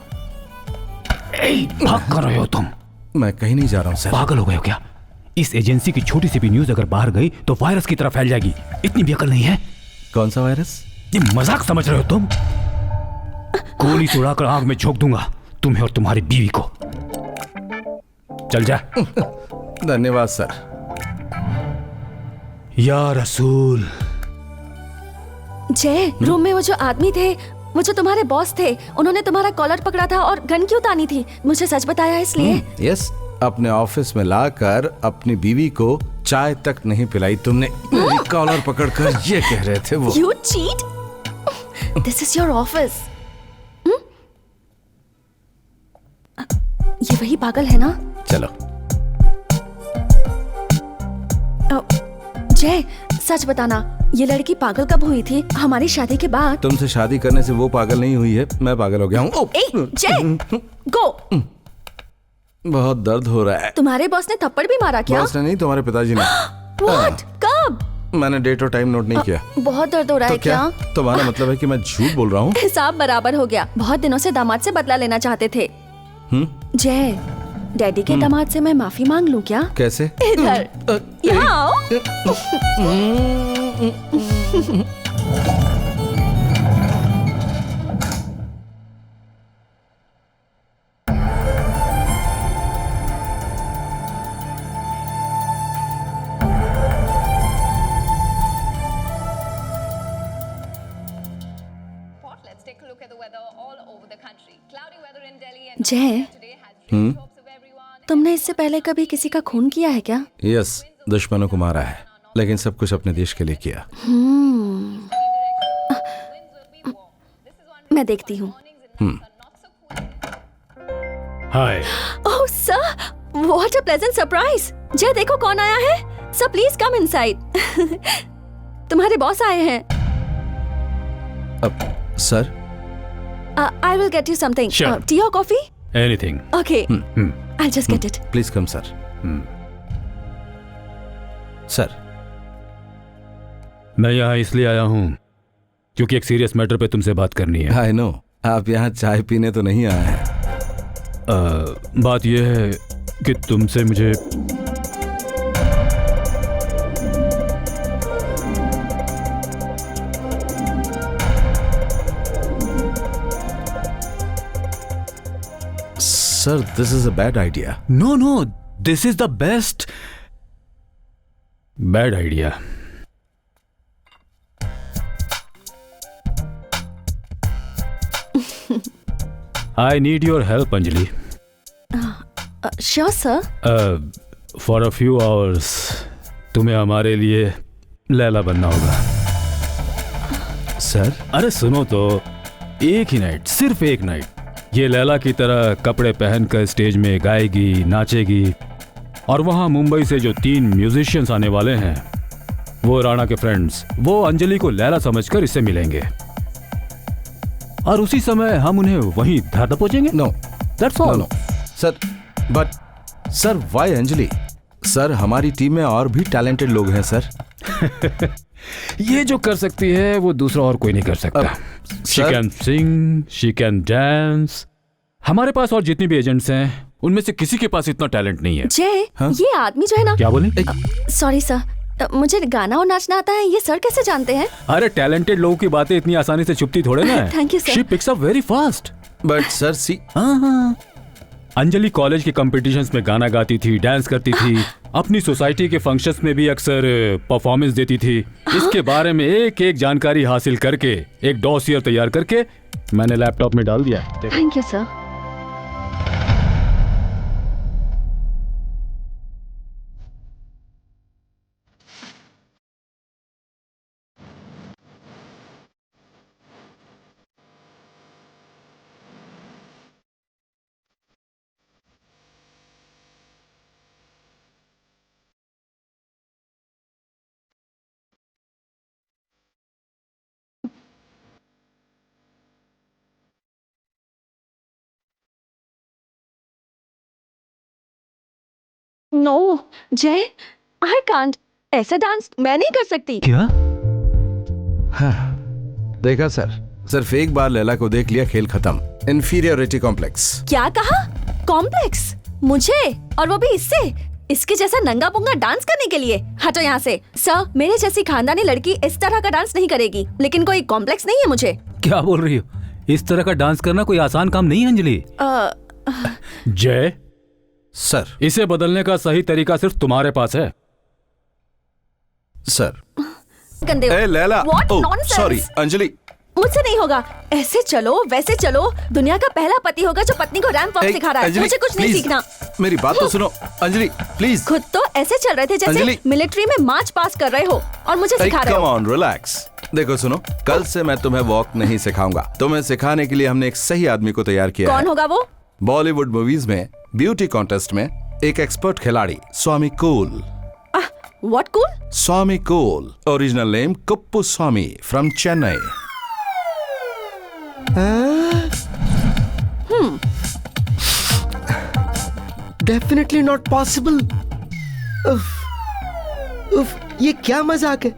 भाग कर रहे हो तुम?
मैं कहीं नहीं जा रहा हूँ सर।
पागल हो गए हो क्या? इस एजेंसी की छोटी सी भी न्यूज अगर बाहर गई तो वायरस की तरह फैल जाएगी। इतनी भी अकल नहीं है?
कौन सा वायरस?
ये मजाक समझ रहे हो तुम? गोली से उड़ाकर आग में झोंक दूंगा तुम्हें और तुम्हारी बीवी को। चल जा।
धन्यवाद सर।
या रसूल।
जय, रूम में वो जो आदमी थे, वो जो तुम्हारे बॉस थे, उन्होंने तुम्हारा कॉलर पकड़ा था और गन क्यों तानी थी? मुझे सच बताया इसलिए।
यस, अपने ऑफिस में लाकर अपनी बीवी को चाय तक नहीं पिलाई तुमने। मेरी कॉलर पकड़कर ये कह रहे थे वो।
You cheat? This is your office. ये वही पागल है ना?
चलो।
जय, सच बताना, ये लड़की पागल कब हुई थी? हमारी शादी के बाद?
तुमसे शादी करने से वो पागल नहीं हुई है, मैं पागल हो गया हूँ।
जय, गो।
बहुत दर्द हो रहा है।
तुम्हारे बॉस ने थप्पड़ भी मारा क्या?
बॉस ने नहीं, तुम्हारे पिताजी ने।
What? कब?
मैंने डेट और टाइम नोट नहीं किया।
बहुत दर्द हो रहा है क्या?
तुम्हारा मतलब है कि मैं झूठ बोल रहा हूँ?
हिसाब बराबर हो गया। बहुत दिनों से दामाद से बदला लेना चाहते थे। जय, डैडी के दामाद से मैं माफी मांग लूं क्या?
कैसे?
इधर, यहाँ आओ। जय, तुमने इससे पहले कभी किसी का खून किया है क्या?
यस, दुश्मनों को मारा है, लेकिन सब कुछ अपने देश के लिए किया।
मैं देखती हूँ।
Hi.
Oh sir, what a pleasant surprise. Jai देखो कौन आया है। Sir please come inside. तुम्हारे बॉस आए हैं।
Sir,
I will get you something.
Sure.
Tea or coffee?
Anything.
Okay. I'll just get it.
Please come sir. Sir,
मैं यहाँ इसलिए आया हूँ क्योंकि एक सीरियस मैटर पे तुमसे बात करनी है।
आई नो, आप यहाँ चाय पीने तो नहीं आए हैं।
बात यह है कि तुमसे मुझे
Sir, this is a bad idea.
No, this is the best. Bad idea. I need your help, Anjali.
Sure, sir.
For a few hours, तुम्हें हमारे लिए लैला बनना होगा।
सर?
अरे सुनो तो, एक ही नाइट, सिर्फ एक नाइट। ये लैला की तरह कपड़े पहनकर स्टेज में गाएगी, नाचेगी, और वहां मुंबई से जो 3 म्यूजिशियंस आने वाले हैं, वो राणा के फ्रेंड्स, वो अंजलि को लैला समझकर इससे मिलेंगे, और उसी समय हम उन्हें वहीं धर दबोचेंगे।
No,
that's all.
No sir, but sir why Anjali? Sir, हमारी टीम में और भी टैलेंटेड लोग हैं सर।
ये जो कर सकती है वो दूसरा और कोई नहीं कर सकता। She can sing, she can dance. हमारे पास और जितनी भी एजेंट्स हैं उनमें से किसी के पास इतना टैलेंट नहीं है।
जय, ये आदमी जो है ना।
क्या बोले?
सॉरी सर, मुझे गाना और नाचना आता है, ये सर कैसे जानते हैं?
अरे टैलेंटेड लोगों की बातें इतनी आसानी से छुपती थोड़े ना है।
Thank you sir.
She picks up very fast.
But sir see,
Anjali college के कॉम्पिटिशन्स में गाना गाती थी, डांस करती थी, अपनी सोसाइटी के फंक्शंस में भी अक्सर परफॉर्मेंस देती थी। इसके बारे में एक एक जानकारी हासिल करके एक डॉसियर तैयार करके मैंने लैपटॉप में डाल दिया।
Thank you sir. नो जय, आई कांट। ऐसा डांस मैं नहीं कर सकती।
क्या?
हाँ, देखा सर, सिर्फ एक बार लैला को देख लिया, खेल खत्म। Inferiority complex.
क्या कहा? कॉम्प्लेक्स? मुझे? और वो भी इससे? इसके जैसा नंगा पुंगा डांस करने के लिए? हटो यहाँ से। सर, मेरे जैसी खानदानी लड़की इस तरह का डांस नहीं करेगी, लेकिन कोई कॉम्प्लेक्स नहीं है मुझे।
क्या बोल रही हो? इस तरह का डांस करना कोई आसान काम नहीं है अंजलि। जय
सर,
इसे बदलने का सही तरीका सिर्फ तुम्हारे पास है।
सर।
गंदे।
ए लैला, सॉरी अंजलि।
मुझसे नहीं होगा। ऐसे चलो वैसे चलो। दुनिया का पहला पति होगा जो पत्नी को रैंप वॉक सिखा रहा है। मुझे कुछ नहीं सीखना।
मेरी बात तो सुनो अंजलि, प्लीज।
खुद तो ऐसे चल रहे थे जैसे मिलिट्री में मार्च पास कर रहे हो, और मुझे सिखा रहे हो।
Come on, relax. देखो सुनो, कल से मैं तुम्हें वॉक नहीं सिखाऊंगा। तुम्हें सिखाने के लिए हमने एक सही आदमी को तैयार किया।
कौन होगा वो?
बॉलीवुड मूवीज में ब्यूटी कॉन्टेस्ट में एक एक्सपर्ट खिलाड़ी, Swami cool.
What cool?
Swami cool, original name Kuppu Swami, from Chennai.
Definitely not possible. ये क्या मजाक है?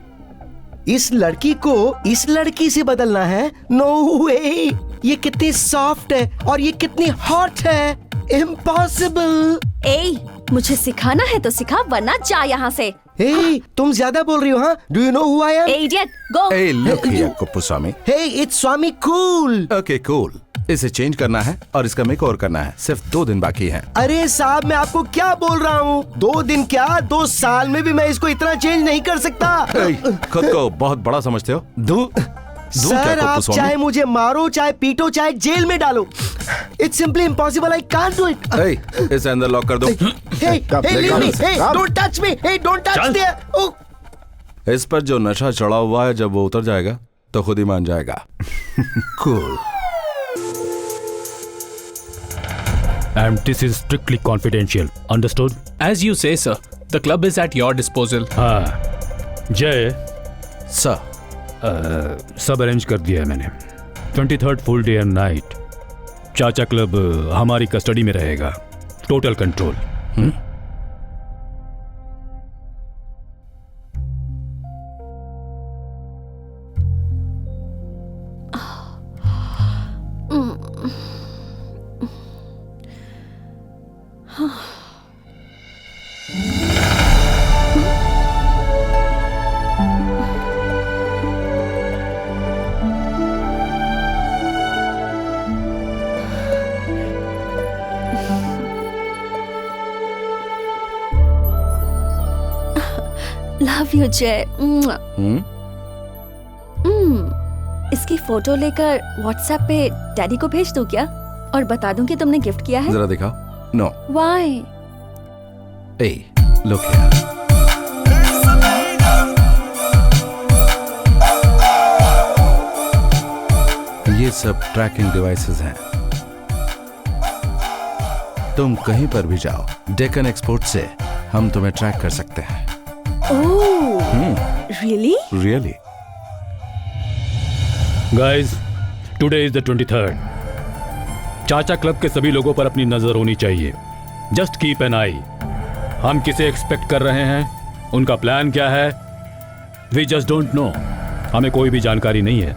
इस लड़की को इस लड़की से बदलना है? नो वे। ये कितनी सॉफ्ट है और ये कितनी हॉट है। इम्पॉसिबल।
ए, मुझे सिखाना है तो सिखा, वरना जा यहाँ से।
Hey, तुम ज्यादा बोल रही हो, हाँ? Do you know who I am?
Hey, idiot, go.
Hey, look here, Kuppu Swami.
Hey, it's Swami cool.
Okay, cool. इसे चेंज करना है और इसका मेक ओवर करना है। सिर्फ 2 दिन बाकी हैं।
अरे साहब, मैं आपको क्या बोल रहा हूँ? 2 दिन क्या, 2 साल में भी मैं इसको इतना चेंज नहीं कर सकता।
खुद को बहुत बड़ा समझते हो?
सर, आप चाहे मुझे मारो, चाहे पीटो, चाहे जेल में डालो, it's simply impossible. I can't do it.
इसे अंदर लॉक कर दो।
Don't touch me, don't touch there.
इस पर जो नशा चढ़ा हुआ है, जब वो उतर जाएगा तो खुद ही मान जाएगा। Cool.
and this is strictly confidential. Understood?
As you say, sir. The club is at your disposal.
हाँ जय
सर
सब अरेंज कर दिया है मैंने. 23rd full day and night चाचा क्लब हमारी कस्टडी में रहेगा. Total control.
लव यू जय. इसकी फोटो लेकर व्हाट्सएप पे डैडी को भेज दूं क्या और बता दूं कि तुमने गिफ्ट किया है.
जरा दिखाओ. No.
Why?
A look here. ये सब ट्रैकिंग डिवाइसेस हैं. तुम कहीं पर भी जाओ, डेक्कन एक्सपोर्ट से हम तुम्हें ट्रैक कर सकते हैं.
Really?
Really?
Guys, today is the 23rd. चाचा क्लब के सभी लोगों पर अपनी नजर होनी चाहिए. Just keep an eye. हम किसे एक्सपेक्ट कर रहे हैं, उनका प्लान क्या है, We just don't know. हमें कोई भी जानकारी नहीं है.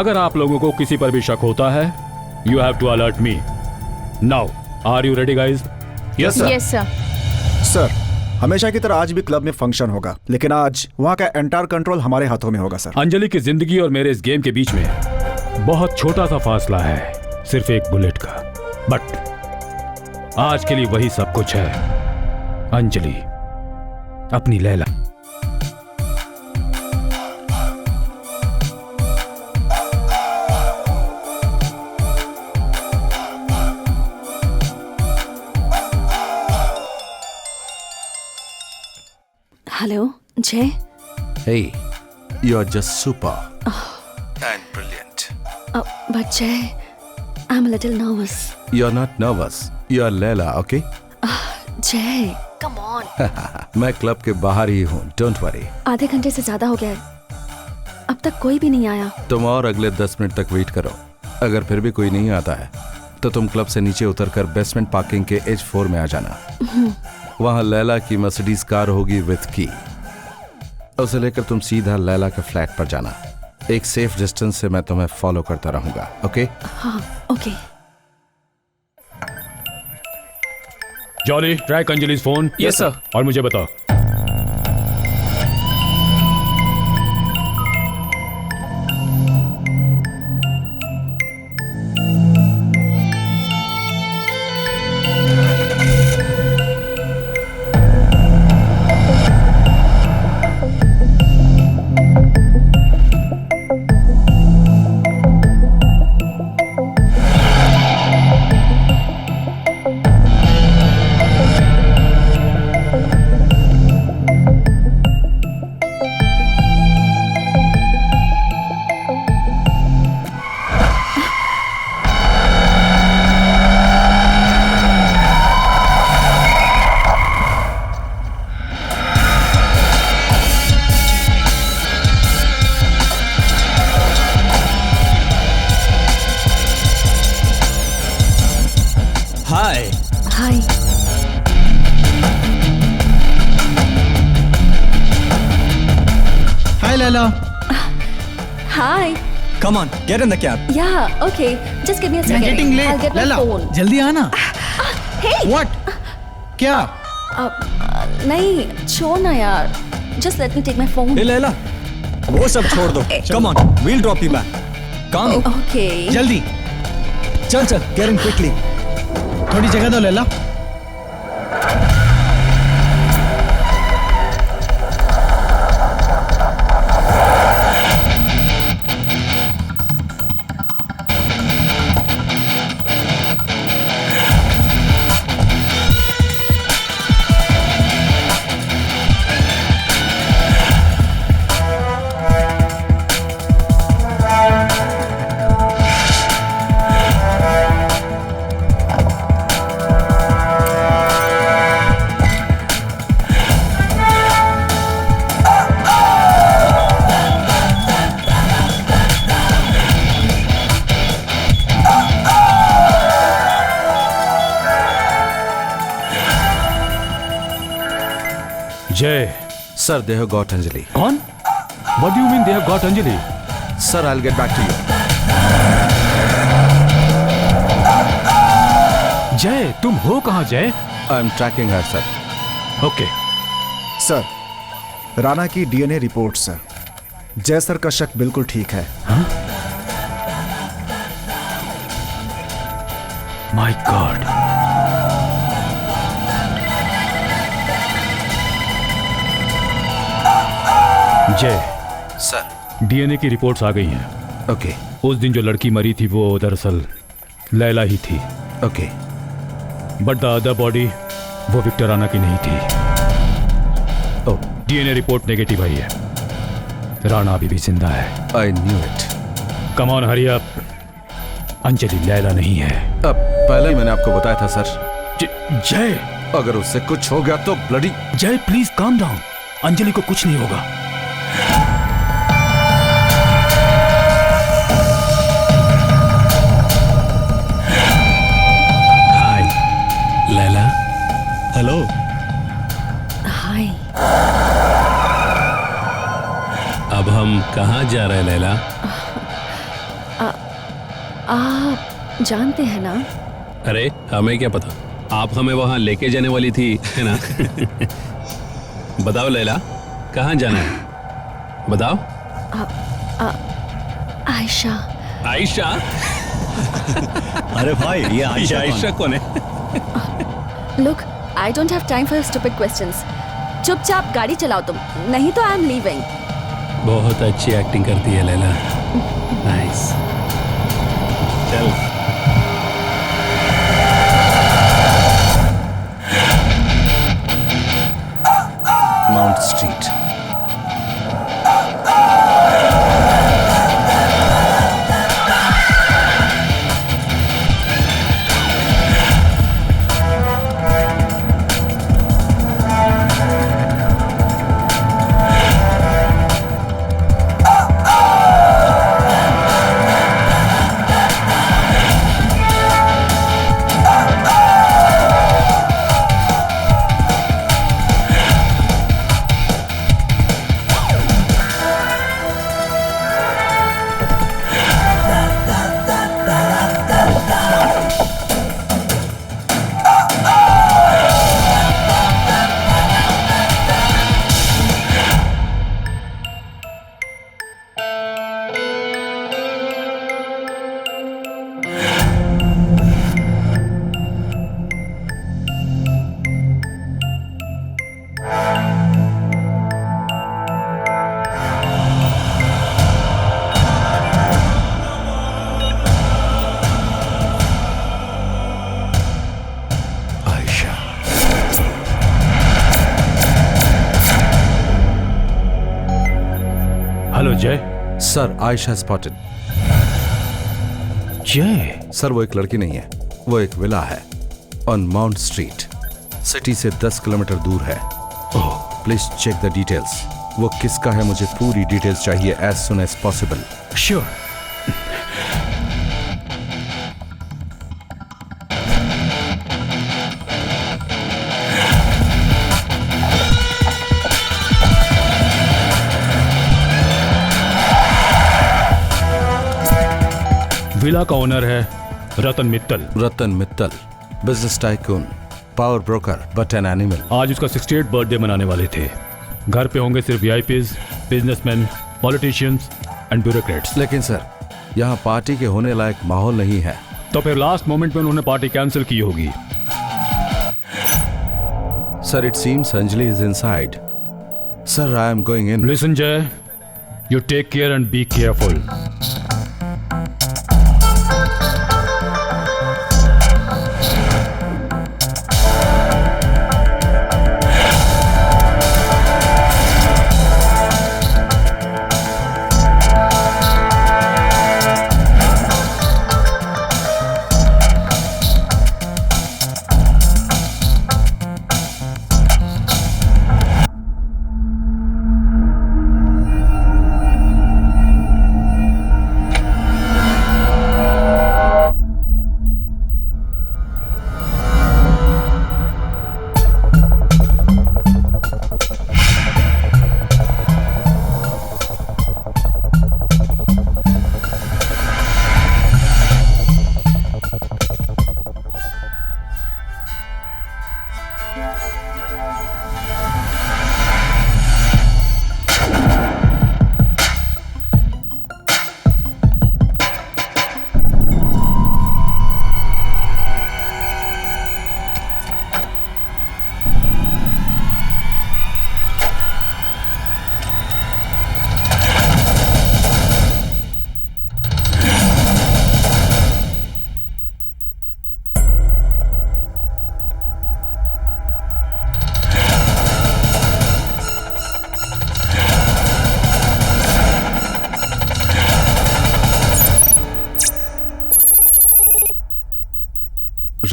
अगर आप लोगों को किसी पर भी शक होता है, You have to alert me. Now, are you ready, guys?
Yes, sir.
Yes, sir.
Sir, हमेशा की तरह आज भी क्लब में फंक्शन होगा, लेकिन आज वहाँ का एंटायर कंट्रोल हमारे हाथों में होगा सर.
अंजलि की जिंदगी और मेरे इस गेम के बीच में बहुत छोटा सा फासला है, सिर्फ एक बुलेट का. बट आज के लिए वही सब कुछ है. अंजलि, अपनी लैला.
हेलो जय.
Hey, you are just super and brilliant.
But Jay, I'm a little nervous.
You are not nervous. You are Leila, okay?
Jay, come on.
मैं क्लब के बाहर ही हूँ. Don't worry.
आधे घंटे से ज्यादा हो गया है, अब तक कोई भी नहीं आया.
तुम और अगले 10 मिनट तक वेट करो. अगर फिर भी कोई नहीं आता है तो तुम क्लब से नीचे उतरकर बेसमेंट पार्किंग के H4 में आ जाना. वहां लैला की मर्सिडीज कार होगी विथ की. उसे लेकर तुम सीधा लैला के फ्लैट पर जाना. एक सेफ डिस्टेंस से मैं तुम्हें फॉलो करता रहूंगा. ओके?
हाँ, okay.
Jolly, track Anjali's phone.
Yes, sir.
और मुझे बताओ.
Hi.
Come on, get in the cab.
Yeah, okay. Just give me a
We are
second.
getting late.
I'll get my
Lala,
phone.
जल्दी आना.
Hey.
What? क्या?
नहीं, छोड़ ना यार. Just let me take my phone.
Hey Leila, वो सब छोड़ दो. Come on, we'll drop you back. Come.
Okay.
जल्दी.
चल चल, get in quickly.
थोड़ी जगह दो Laila.
Jai
sir they have got Anjali.
कौन? What do you mean they have got Anjali?
Sir I will get back to you.
Jai तुम हो कहाँ Jai?
I am tracking her sir.
Okay
sir, Rana की डीएनए रिपोर्ट सर. जय sir का शक बिल्कुल ठीक है.
My god. Jai
sir
DNA की रिपोर्ट्स आ गई हैं.
ओके.
उस दिन जो लड़की मरी थी वो दरअसल लैला ही थी.
Okay.
But the other body वो विक्टर राणा की नहीं थी. डीएनए रिपोर्ट नेगेटिव आई है. राणा अभी भी जिंदा है.
I knew it.
Come on hurry up. Anjali Laila नहीं है.
अब पहले ही मैंने आपको बताया था सर.
जय
अगर उससे कुछ हो गया तो ब्लडी.
जय प्लीज काम डाउन. अंजलि को कुछ नहीं होगा.
हाय लैला.
हेलो.
हाय.
अब हम कहाँ जा रहे हैं लैला?
आप जानते हैं ना?
अरे हमें क्या पता. आप हमें वहाँ लेके जाने वाली थी है ना? बताओ लैला कहाँ जाना है? बताओ.
आयशा.
आयशा?
अरे भाई ये
आयशा कौन है?
Look, I don't have time for stupid questions. चुपचाप गाड़ी चलाओ तुम, नहीं तो आई एम लीविंग.
बहुत अच्छी एक्टिंग करती है लैला. नाइस. चल.
Mount street.
हेलो जय.
Sir Ayesha spotted.
जय
सर वो एक लड़की नहीं है, वो एक विला है ऑन माउंट स्ट्रीट. सिटी से 10 किलोमीटर दूर है. Please check the details. वो किसका है मुझे पूरी डिटेल्स चाहिए as soon as possible.
Sure. Villa का ओनर है Ratan Mittal.
Ratan Mittal, business tycoon, power broker but an animal.
आज उसका 68 बर्थडे मनाने वाले थे. घर पे होंगे सिर्फ VIPs, businessman, politicians and bureaucrats.
लेकिन सर यहाँ पार्टी के होने लायक माहौल नहीं है.
तो फिर लास्ट मोमेंट में उन्होंने पार्टी कैंसिल की होगी.
Sir it seems Anjali is inside. Sir I am going in.
Listen Jai, you take care and be careful.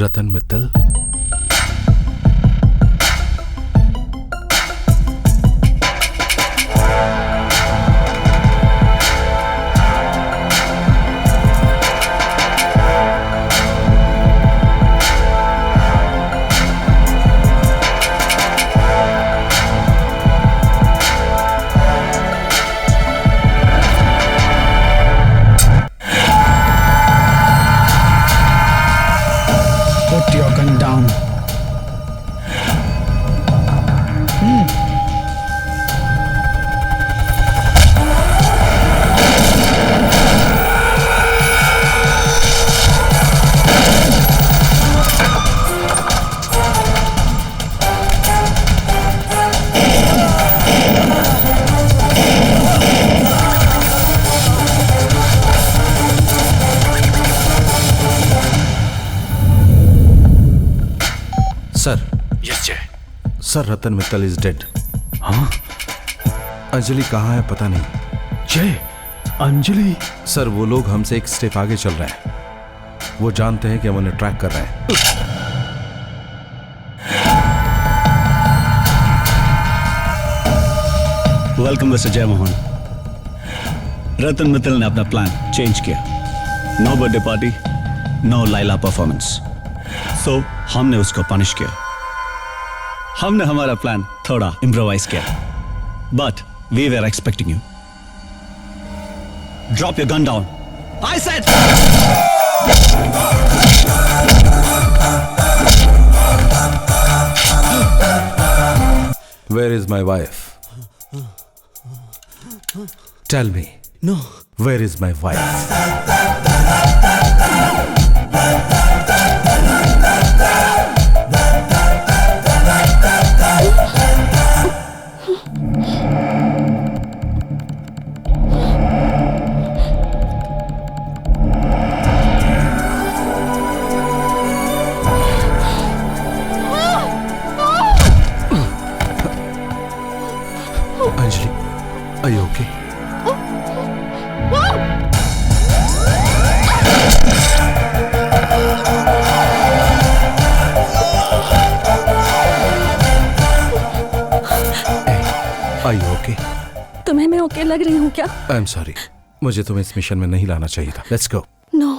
Ratan Mittal?
Put your gun down.
Sir,
yes Jai.
Sir Ratan Mittal is dead.
हाँ?
अंजलि कहाँ है पता नहीं।
जय, अंजलि?
सर वो लोग हमसे एक स्टेप आगे चल रहे हैं। वो जानते हैं कि हम उन्हें ट्रैक कर रहे हैं।
वेलकम मिस्टर जय मोहन। रतन मित्तल ने अपना प्लान चेंज किया। No birthday party, no Laila performance. So हमने उसको पनिश किया। हमने हमारा प्लान थोड़ा इम्प्रोवाइज किया। But we were expecting you. Drop your gun down, I said.
Where is my wife? Tell me.
No.
Where is my wife? Anjali, are you okay? Are you okay?
तुम्हें मैं okay लग रही हूँ क्या?
I'm sorry. मुझे तुम्हें इस mission में नहीं लाना चाहिए था. Let's go.
No,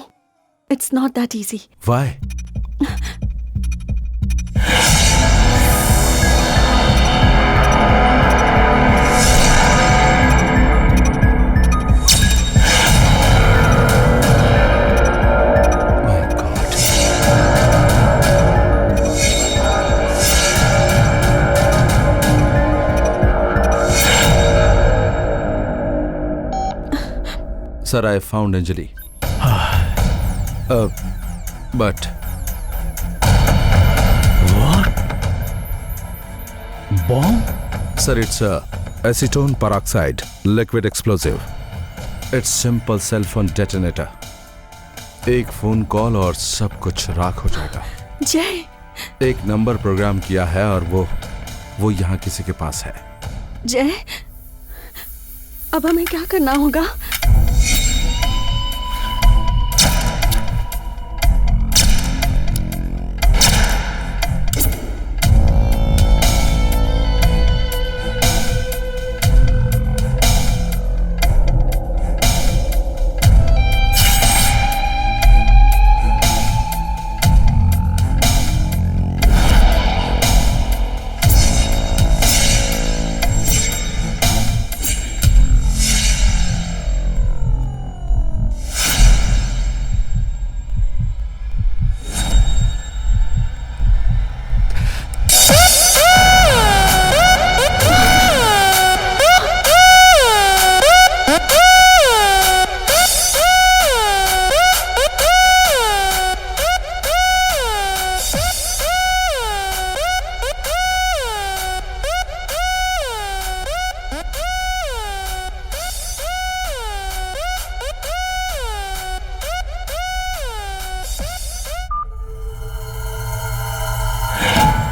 it's not that easy.
Why? Sir, I found Anjali. But...
What? Bomb?
Sir, it's a acetone peroxide liquid explosive. It's simple cell phone detonator. एक फोन कॉल और सब कुछ राख हो जाएगा।
जय,
एक नंबर प्रोग्राम किया है और वो यहाँ किसी के पास है।
जय, अब हमें क्या करना होगा?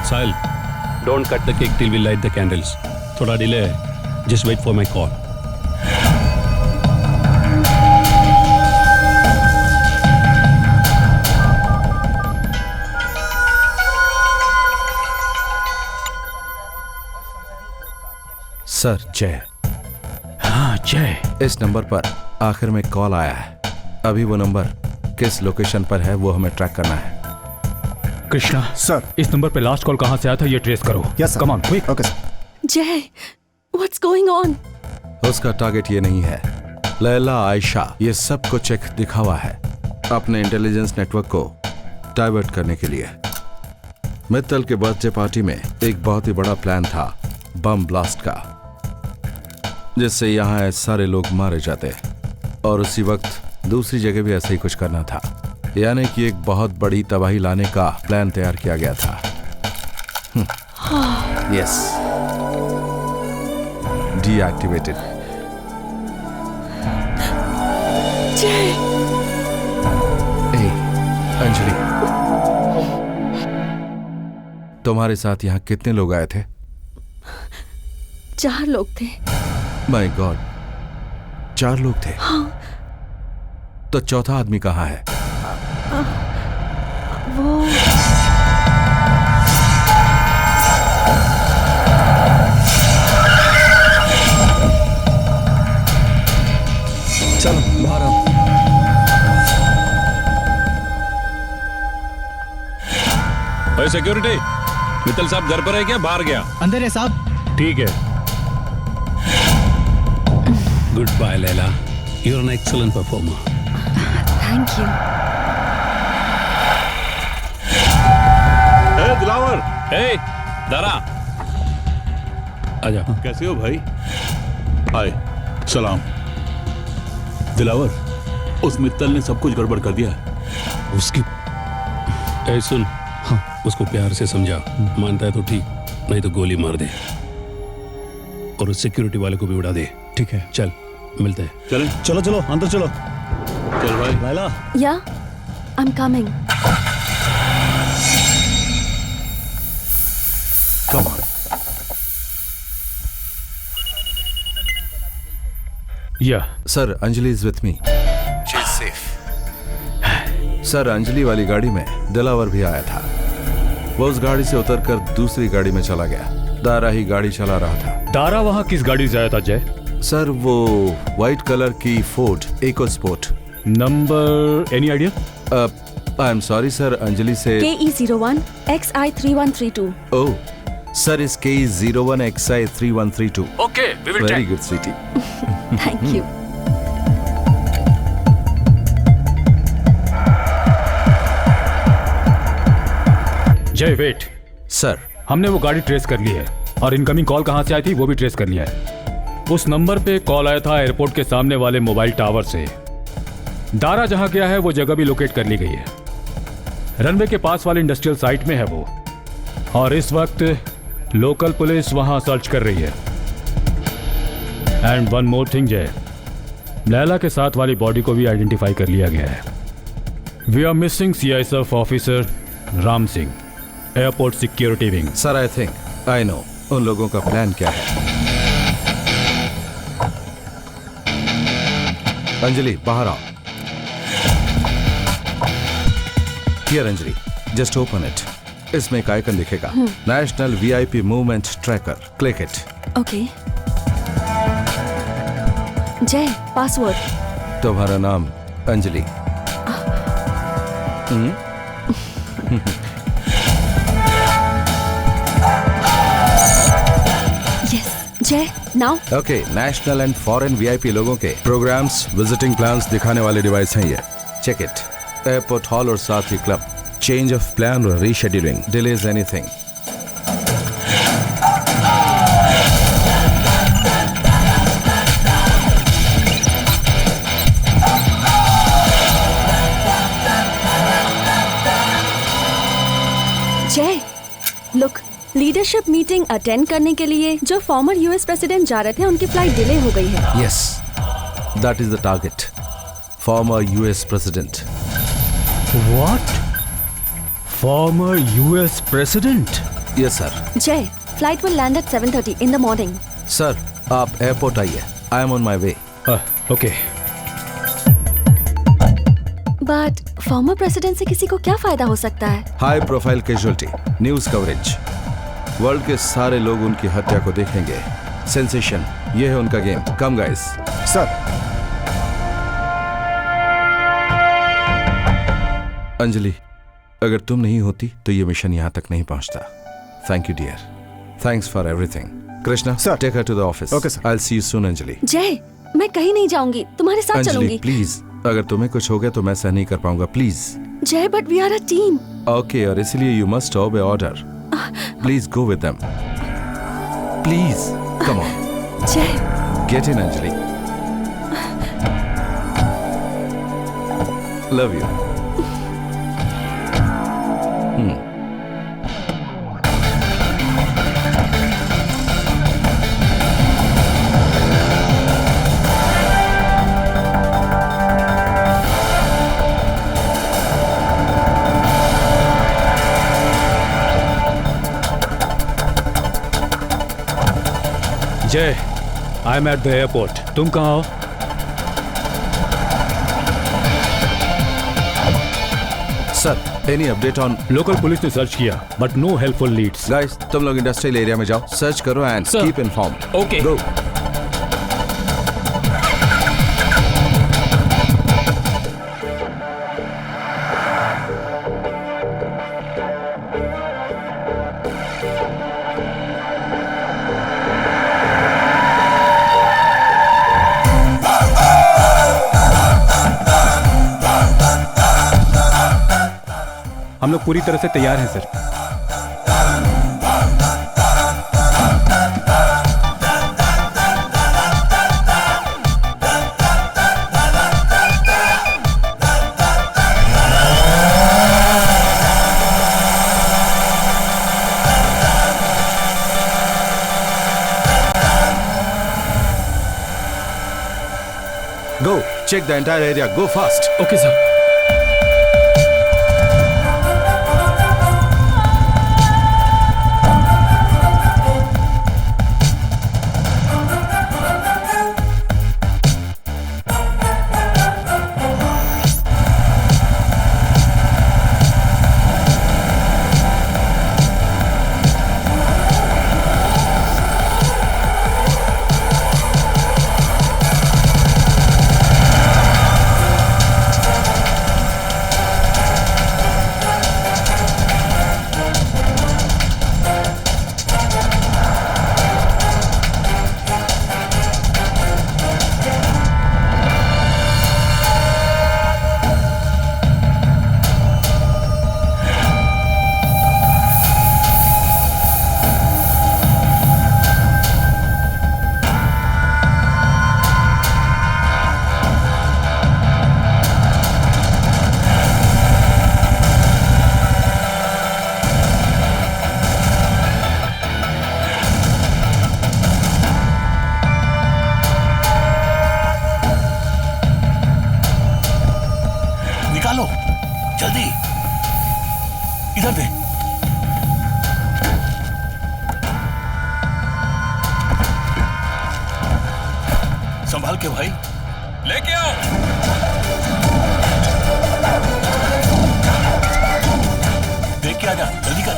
Sahil, don't cut the cake till we light the candles. थोड़ा delay है. Just wait for my call.
Sir जय।
हाँ जय।
इस नंबर पर आखिर में कॉल आया है। अभी वो नंबर किस लोकेशन पर है वो हमें ट्रैक करना है।
कृष्णा
सर,
इस नंबर पे लास्ट कॉल कहाँ से आया था ये ट्रेस करो।
Yes sir.
Come on quick.
Okay sir.
जय, व्हाट्स गोइंग ऑन?
उसका टारगेट ये नहीं है। लैला, आयशा, ये सब कुछ एक दिखावा है अपने इंटेलिजेंस नेटवर्क को डाइवर्ट करने के लिए। मित्तल के बर्थडे पार्टी में एक बहुत ही बड़ा प्लान था बम ब्लास्ट का, जिससे यहाँ सारे लोग मारे जाते, और उसी वक्त दूसरी जगह भी ऐसा ही कुछ करना था। यानी कि एक बहुत बड़ी तबाही लाने का प्लान तैयार किया गया था। Yes, deactivated. अंजलि, तुम्हारे साथ यहाँ कितने लोग आए थे?
4 लोग थे।
माय गॉड, 4 लोग थे?
हाँ।
तो चौथा आदमी कहाँ है?
वो
चलो बाहर आओ।
ओए सिक्योरिटी, मित्तल साहब घर पर है क्या बाहर गया?
अंदर है साहब।
ठीक है। Good bye Laila, you are an excellent performer.
Thank you.
Dilawar,
Dara, आजा।
कैसे हो भाई? हाय, सलाम। दिलावर, उस मित्तल ने सब कुछ गड़बड़ कर दिया।
उसकी सुन, हाँ, उसको प्यार से समझा, मानता है तो ठीक, नहीं तो गोली मार दे, और उस सिक्योरिटी वाले को भी उड़ा दे।
ठीक है,
चल मिलते हैं।
चलें?
चलो चलो अंदर चलो।
चल भाई।
लैला,
या, I am coming.
Come on.
Yeah.
Sir, Anjali is with me. She is safe. Sir, Anjali वाली गाड़ी में दिलावर भी आया था। वो उस गाड़ी से उतरकर दूसरी गाड़ी में चला गया। दारा ही गाड़ी चला रहा था।
दारा वहाँ किस गाड़ी से आया था जय?
सर, वो व्हाइट कलर की Ford EcoSport.
Number any idea?
I am sorry sir, Anjali से
KE01 XI3132।
ओह सर, इस KE01 XI3132।
Okay, we will
Very
check.
good, sweetie.
Thank you.
जय वेट।
सर,
हमने वो गाड़ी ट्रेस कर ली है, और इनकमिंग कॉल कहाँ से आई थी वो भी ट्रेस कर लिया है। उस नंबर पे कॉल आया था एयरपोर्ट के सामने वाले मोबाइल टावर से। दारा जहाँ गया है वो जगह भी लोकेट कर ली गई है। रनवे के पास वाले इंडस्ट्रियल साइट में है वो, और इस वक्त लोकल पुलिस वहां सर्च कर रही है। एंड वन मोर थिंग जय, लैला के साथ वाली बॉडी को भी आइडेंटिफाई कर लिया गया है। We are missing CISF officer Ram Singh, airport security wing.
Sir, I think I know उन लोगों का प्लान क्या है। अंजलि, बाहर आओ। Here Anjali, just open it. इसमें एक आइकन दिखेगा, national VIP movement tracker. Click it.
Okay. Jay, password.
तुम्हारा नाम Anjali?
Yes, Jay, now.
Okay, national and foreign VIP लोगों के प्रोग्राम्स, विजिटिंग प्लान्स दिखाने वाले डिवाइस हैं ये। Check it. एयरपोर्ट हॉल और साथ ही क्लब। चेंज ऑफ प्लान और रीशेड्यूलिंग, डिलेज एनीथिंग।
जय, लुक, लीडरशिप मीटिंग अटेंड करने के लिए जो फॉर्मर US प्रेसिडेंट जा रहे थे उनकी फ्लाइट डिले हो गई है।
Yes, that is the target, former US president.
What? Former US president?
Yes sir.
Jai, flight will land at 7:30 in the morning।
Sir, आप एयरपोर्ट आइए, I am on my way.
Okay.
But former president से किसी को क्या फायदा हो सकता है?
High profile casualty, news coverage, world के सारे लोग उनकी हत्या को देखेंगे, सेंसेशन, ये है उनका गेम। कम गाइस।
सर।
अंजलि, अगर तुम नहीं होती तो ये मिशन यहां तक नहीं पहुंचता। Thank you dear, thanks for everything. Krishna, take her to the office.
Okay sir.
I will see you soon. Anjali,
Jay, मैं कहीं नहीं जाऊंगी, तुम्हारे साथ
अंजलि
चलूंगी।
प्लीज, अगर तुम्हें कुछ हो गया तो मैं सह नहीं कर पाऊंगा। Please
Jai, but we are a team.
Okay, और इसलिए you must obey order. Please go with them. Please come on.
Jai,
get in Anjali. Love you.
Jai, I am at the airport. तुम कहाँ हो?
Sir, any update on?
Local police ने search किया but no helpful leads.
Guys, तुम लोग industrial area में जाओ, search करो and keep inform.
Okay,
go.
हम लोग पूरी तरह से तैयार हैं sir.
Go, check the entire area. Go fast.
Okay, sir.
निकालो जल्दी, इधर दे। संभाल के भाई, लेके आओ। देख के आजा, जल्दी कर।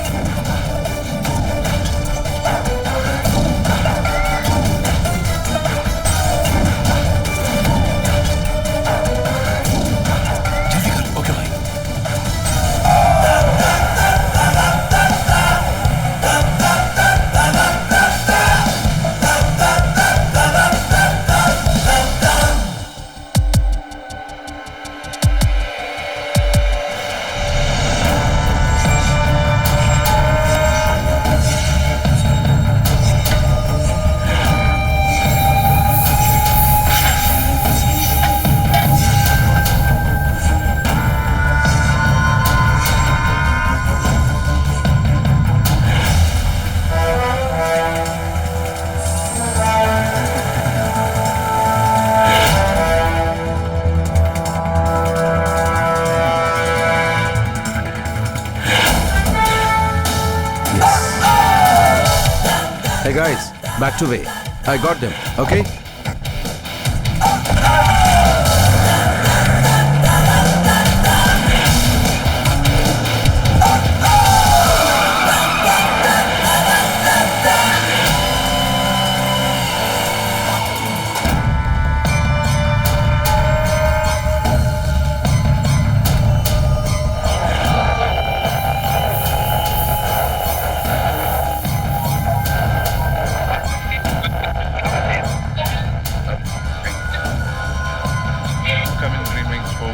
Hey guys, back to way. I got them, okay?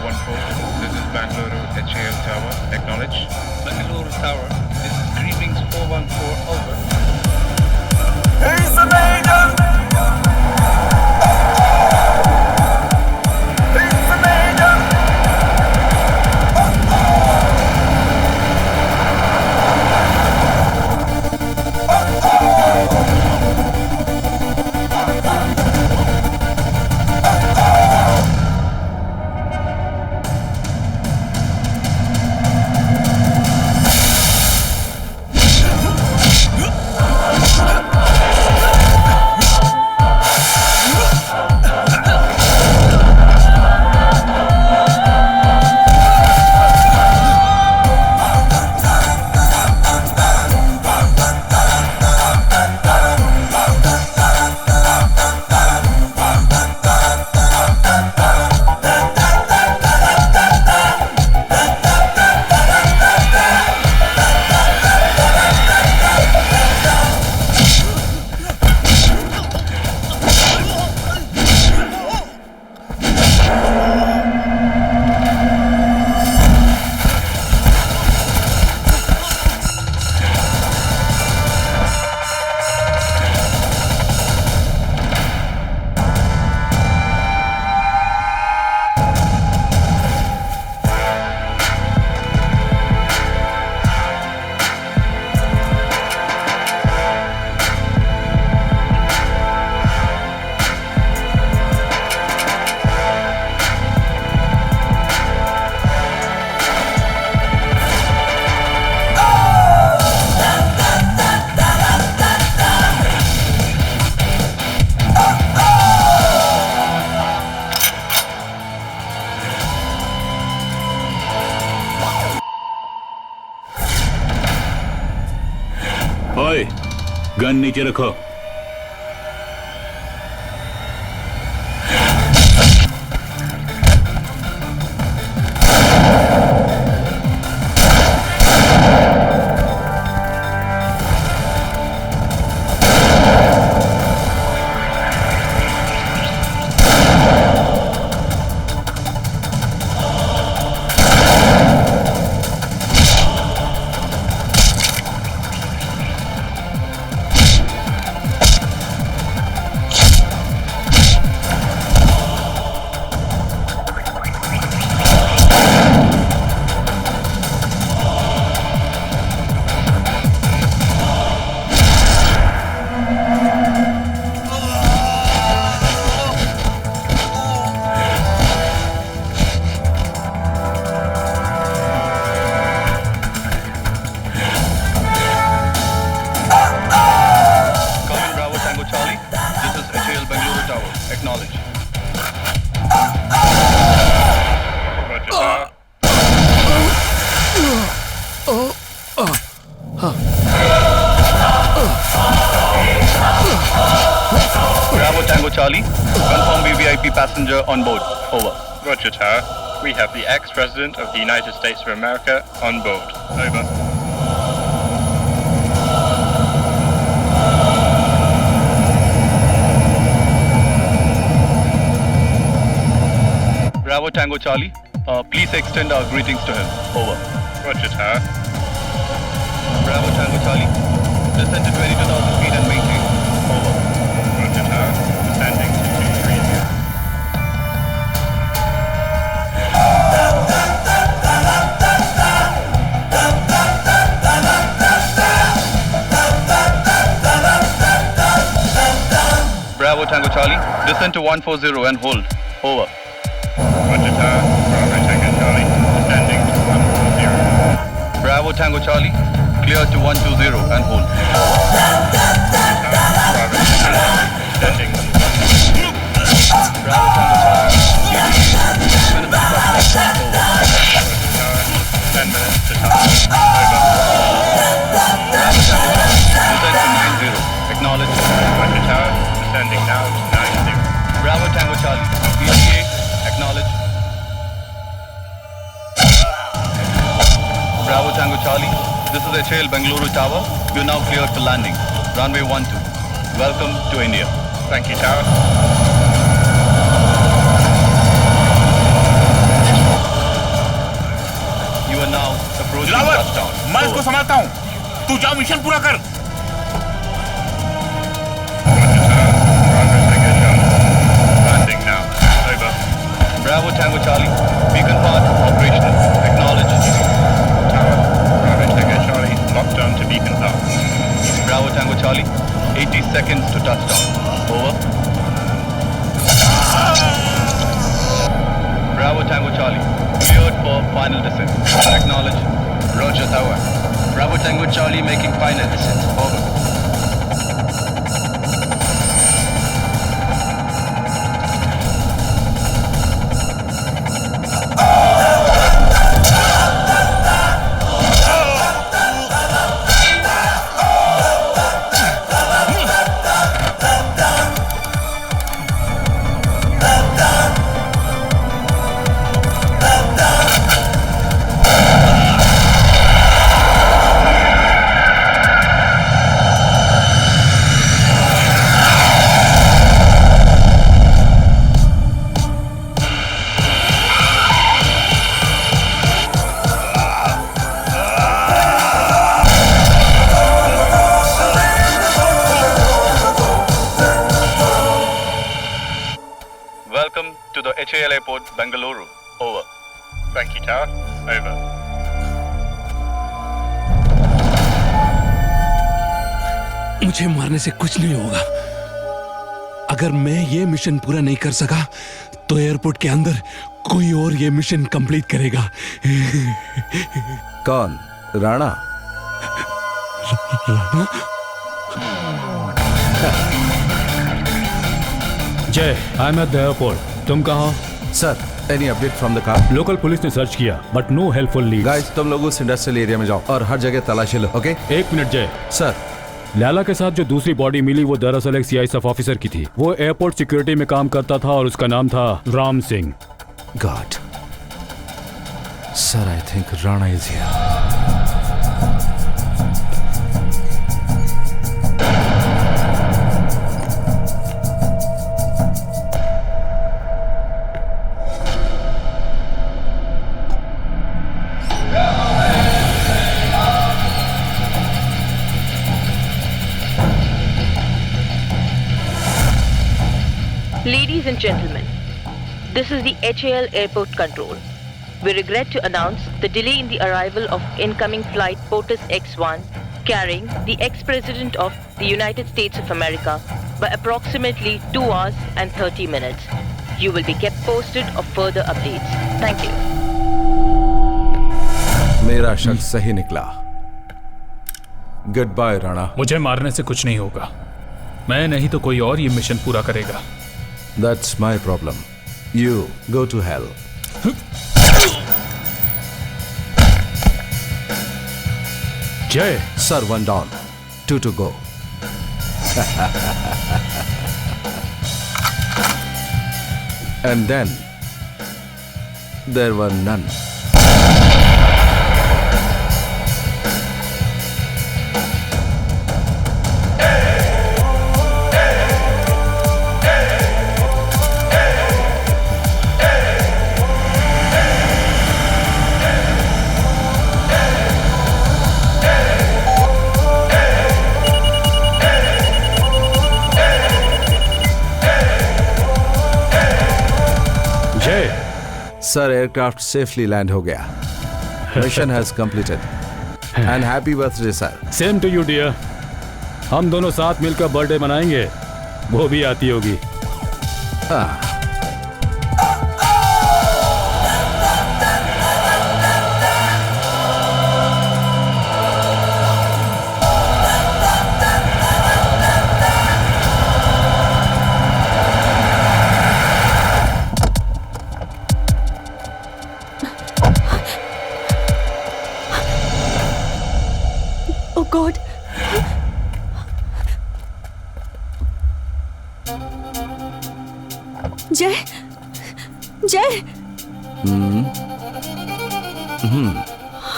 414, this is Bangalore HAL Tower. Acknowledge.
Bangalore Tower, this is Greetings 414, over.
He's the maiden! He's the maiden!
ओए, गन नीचे रखो।
Charlie, confirm VVIP passenger on board. Over.
Roger, Tower. We have the ex-president of the United States of America on board. Over.
Bravo Tango Charlie, please extend our greetings to him. Over.
Roger, Tower.
Bravo Tango Charlie, descend to 22,000 feet and maintain. Over.
Roger, Tower. Descending to 230.
Bravo Tango Charlie, descend to 140 and hold. Over.
Roger, Tower. Bravo Tango Charlie, descending to 140.
Bravo Tango Charlie, clear to 120 and hold.
Bravo descending to 140.
Bravo Tango Charlie,
10 minutes to touch. Over.
Bravo Tango Charlie, descend to 90. Acknowledge.
Roger, Tower. Descending now to 90.
Bravo Tango Charlie, PTA, acknowledge. Bravo Tango Charlie, this is HAL Bangalore Tower. You are now cleared for landing. Runway 12. Welcome to India.
Thank you, Tower. मैं इसको संभालता हूँ, तू जाओ mission पूरा कर। Landing now. Over.
Bravo Tango Charlie. Beacon part operational. Acknowledge.
Tower. Bravo Tango Charlie. Locked on to beacon path.
Bravo Tango Charlie. 80 seconds to touchdown. Over. Bravo Tango Charlie. Cleared for final descent. Acknowledge. Roger Tower. Bravo Tango Charlie making final descent. Over. Welcome to the HAL Airport, Bengaluru. Over.
Thank you, Tower. Over.
मुझे मारने से कुछ नहीं होगा। अगर मैं ये mission पूरा नहीं कर सका तो एयरपोर्ट के अंदर कोई और ये मिशन कंप्लीट करेगा।
कौन? Rana?
Rana?
Jay, I am at the airport. तुम कहाँ?
Sir, any update from the car?
Local police ने सर्च किया but no helpful leads.
Guys, तुम लोग उस इंडस्ट्रियल एरिया में जाओ और हर जगह तलाशी लो, ओके?
एक मिनट जय।
सर,
लैला के साथ जो दूसरी बॉडी मिली वो दरअसल एक सीआईएसएफ ऑफिसर की थी। वो एयरपोर्ट सिक्योरिटी में काम करता था और उसका नाम था Ram Singh.
God. Sir, I think Rana is here.
Ladies and gentlemen, this is the HAL Airport Control. We regret to announce the delay in the arrival of incoming flight POTUS X-1 carrying the ex-president of the United States of America by approximately 2 hours and 30 minutes. You will be kept posted of further updates. Thank you.
मेरा शक सही निकला। Good bye Rana.
मुझे मारने से कुछ नहीं होगा। मैं नहीं तो कोई और ये मिशन पूरा करेगा।
That's my problem. You go to hell.
Jay.
Sir, 1 down. 2 to go. And then there were none. Sir, aircraft safely land हो गया. Mission has completed. And happy birthday, sir.
Same to you, dear. हम दोनों साथ मिलकर birthday मनाएंगे। वो भी आती होगी।
गॉड, जय, जय।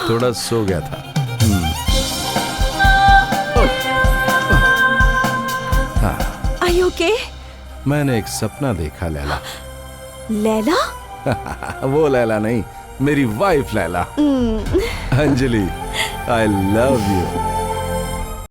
थोड़ा सो गया था।
Are you okay?
मैंने एक सपना देखा लैला।
लैला?
वो लैला नहीं, मेरी wife Laila. Anjali, I love you.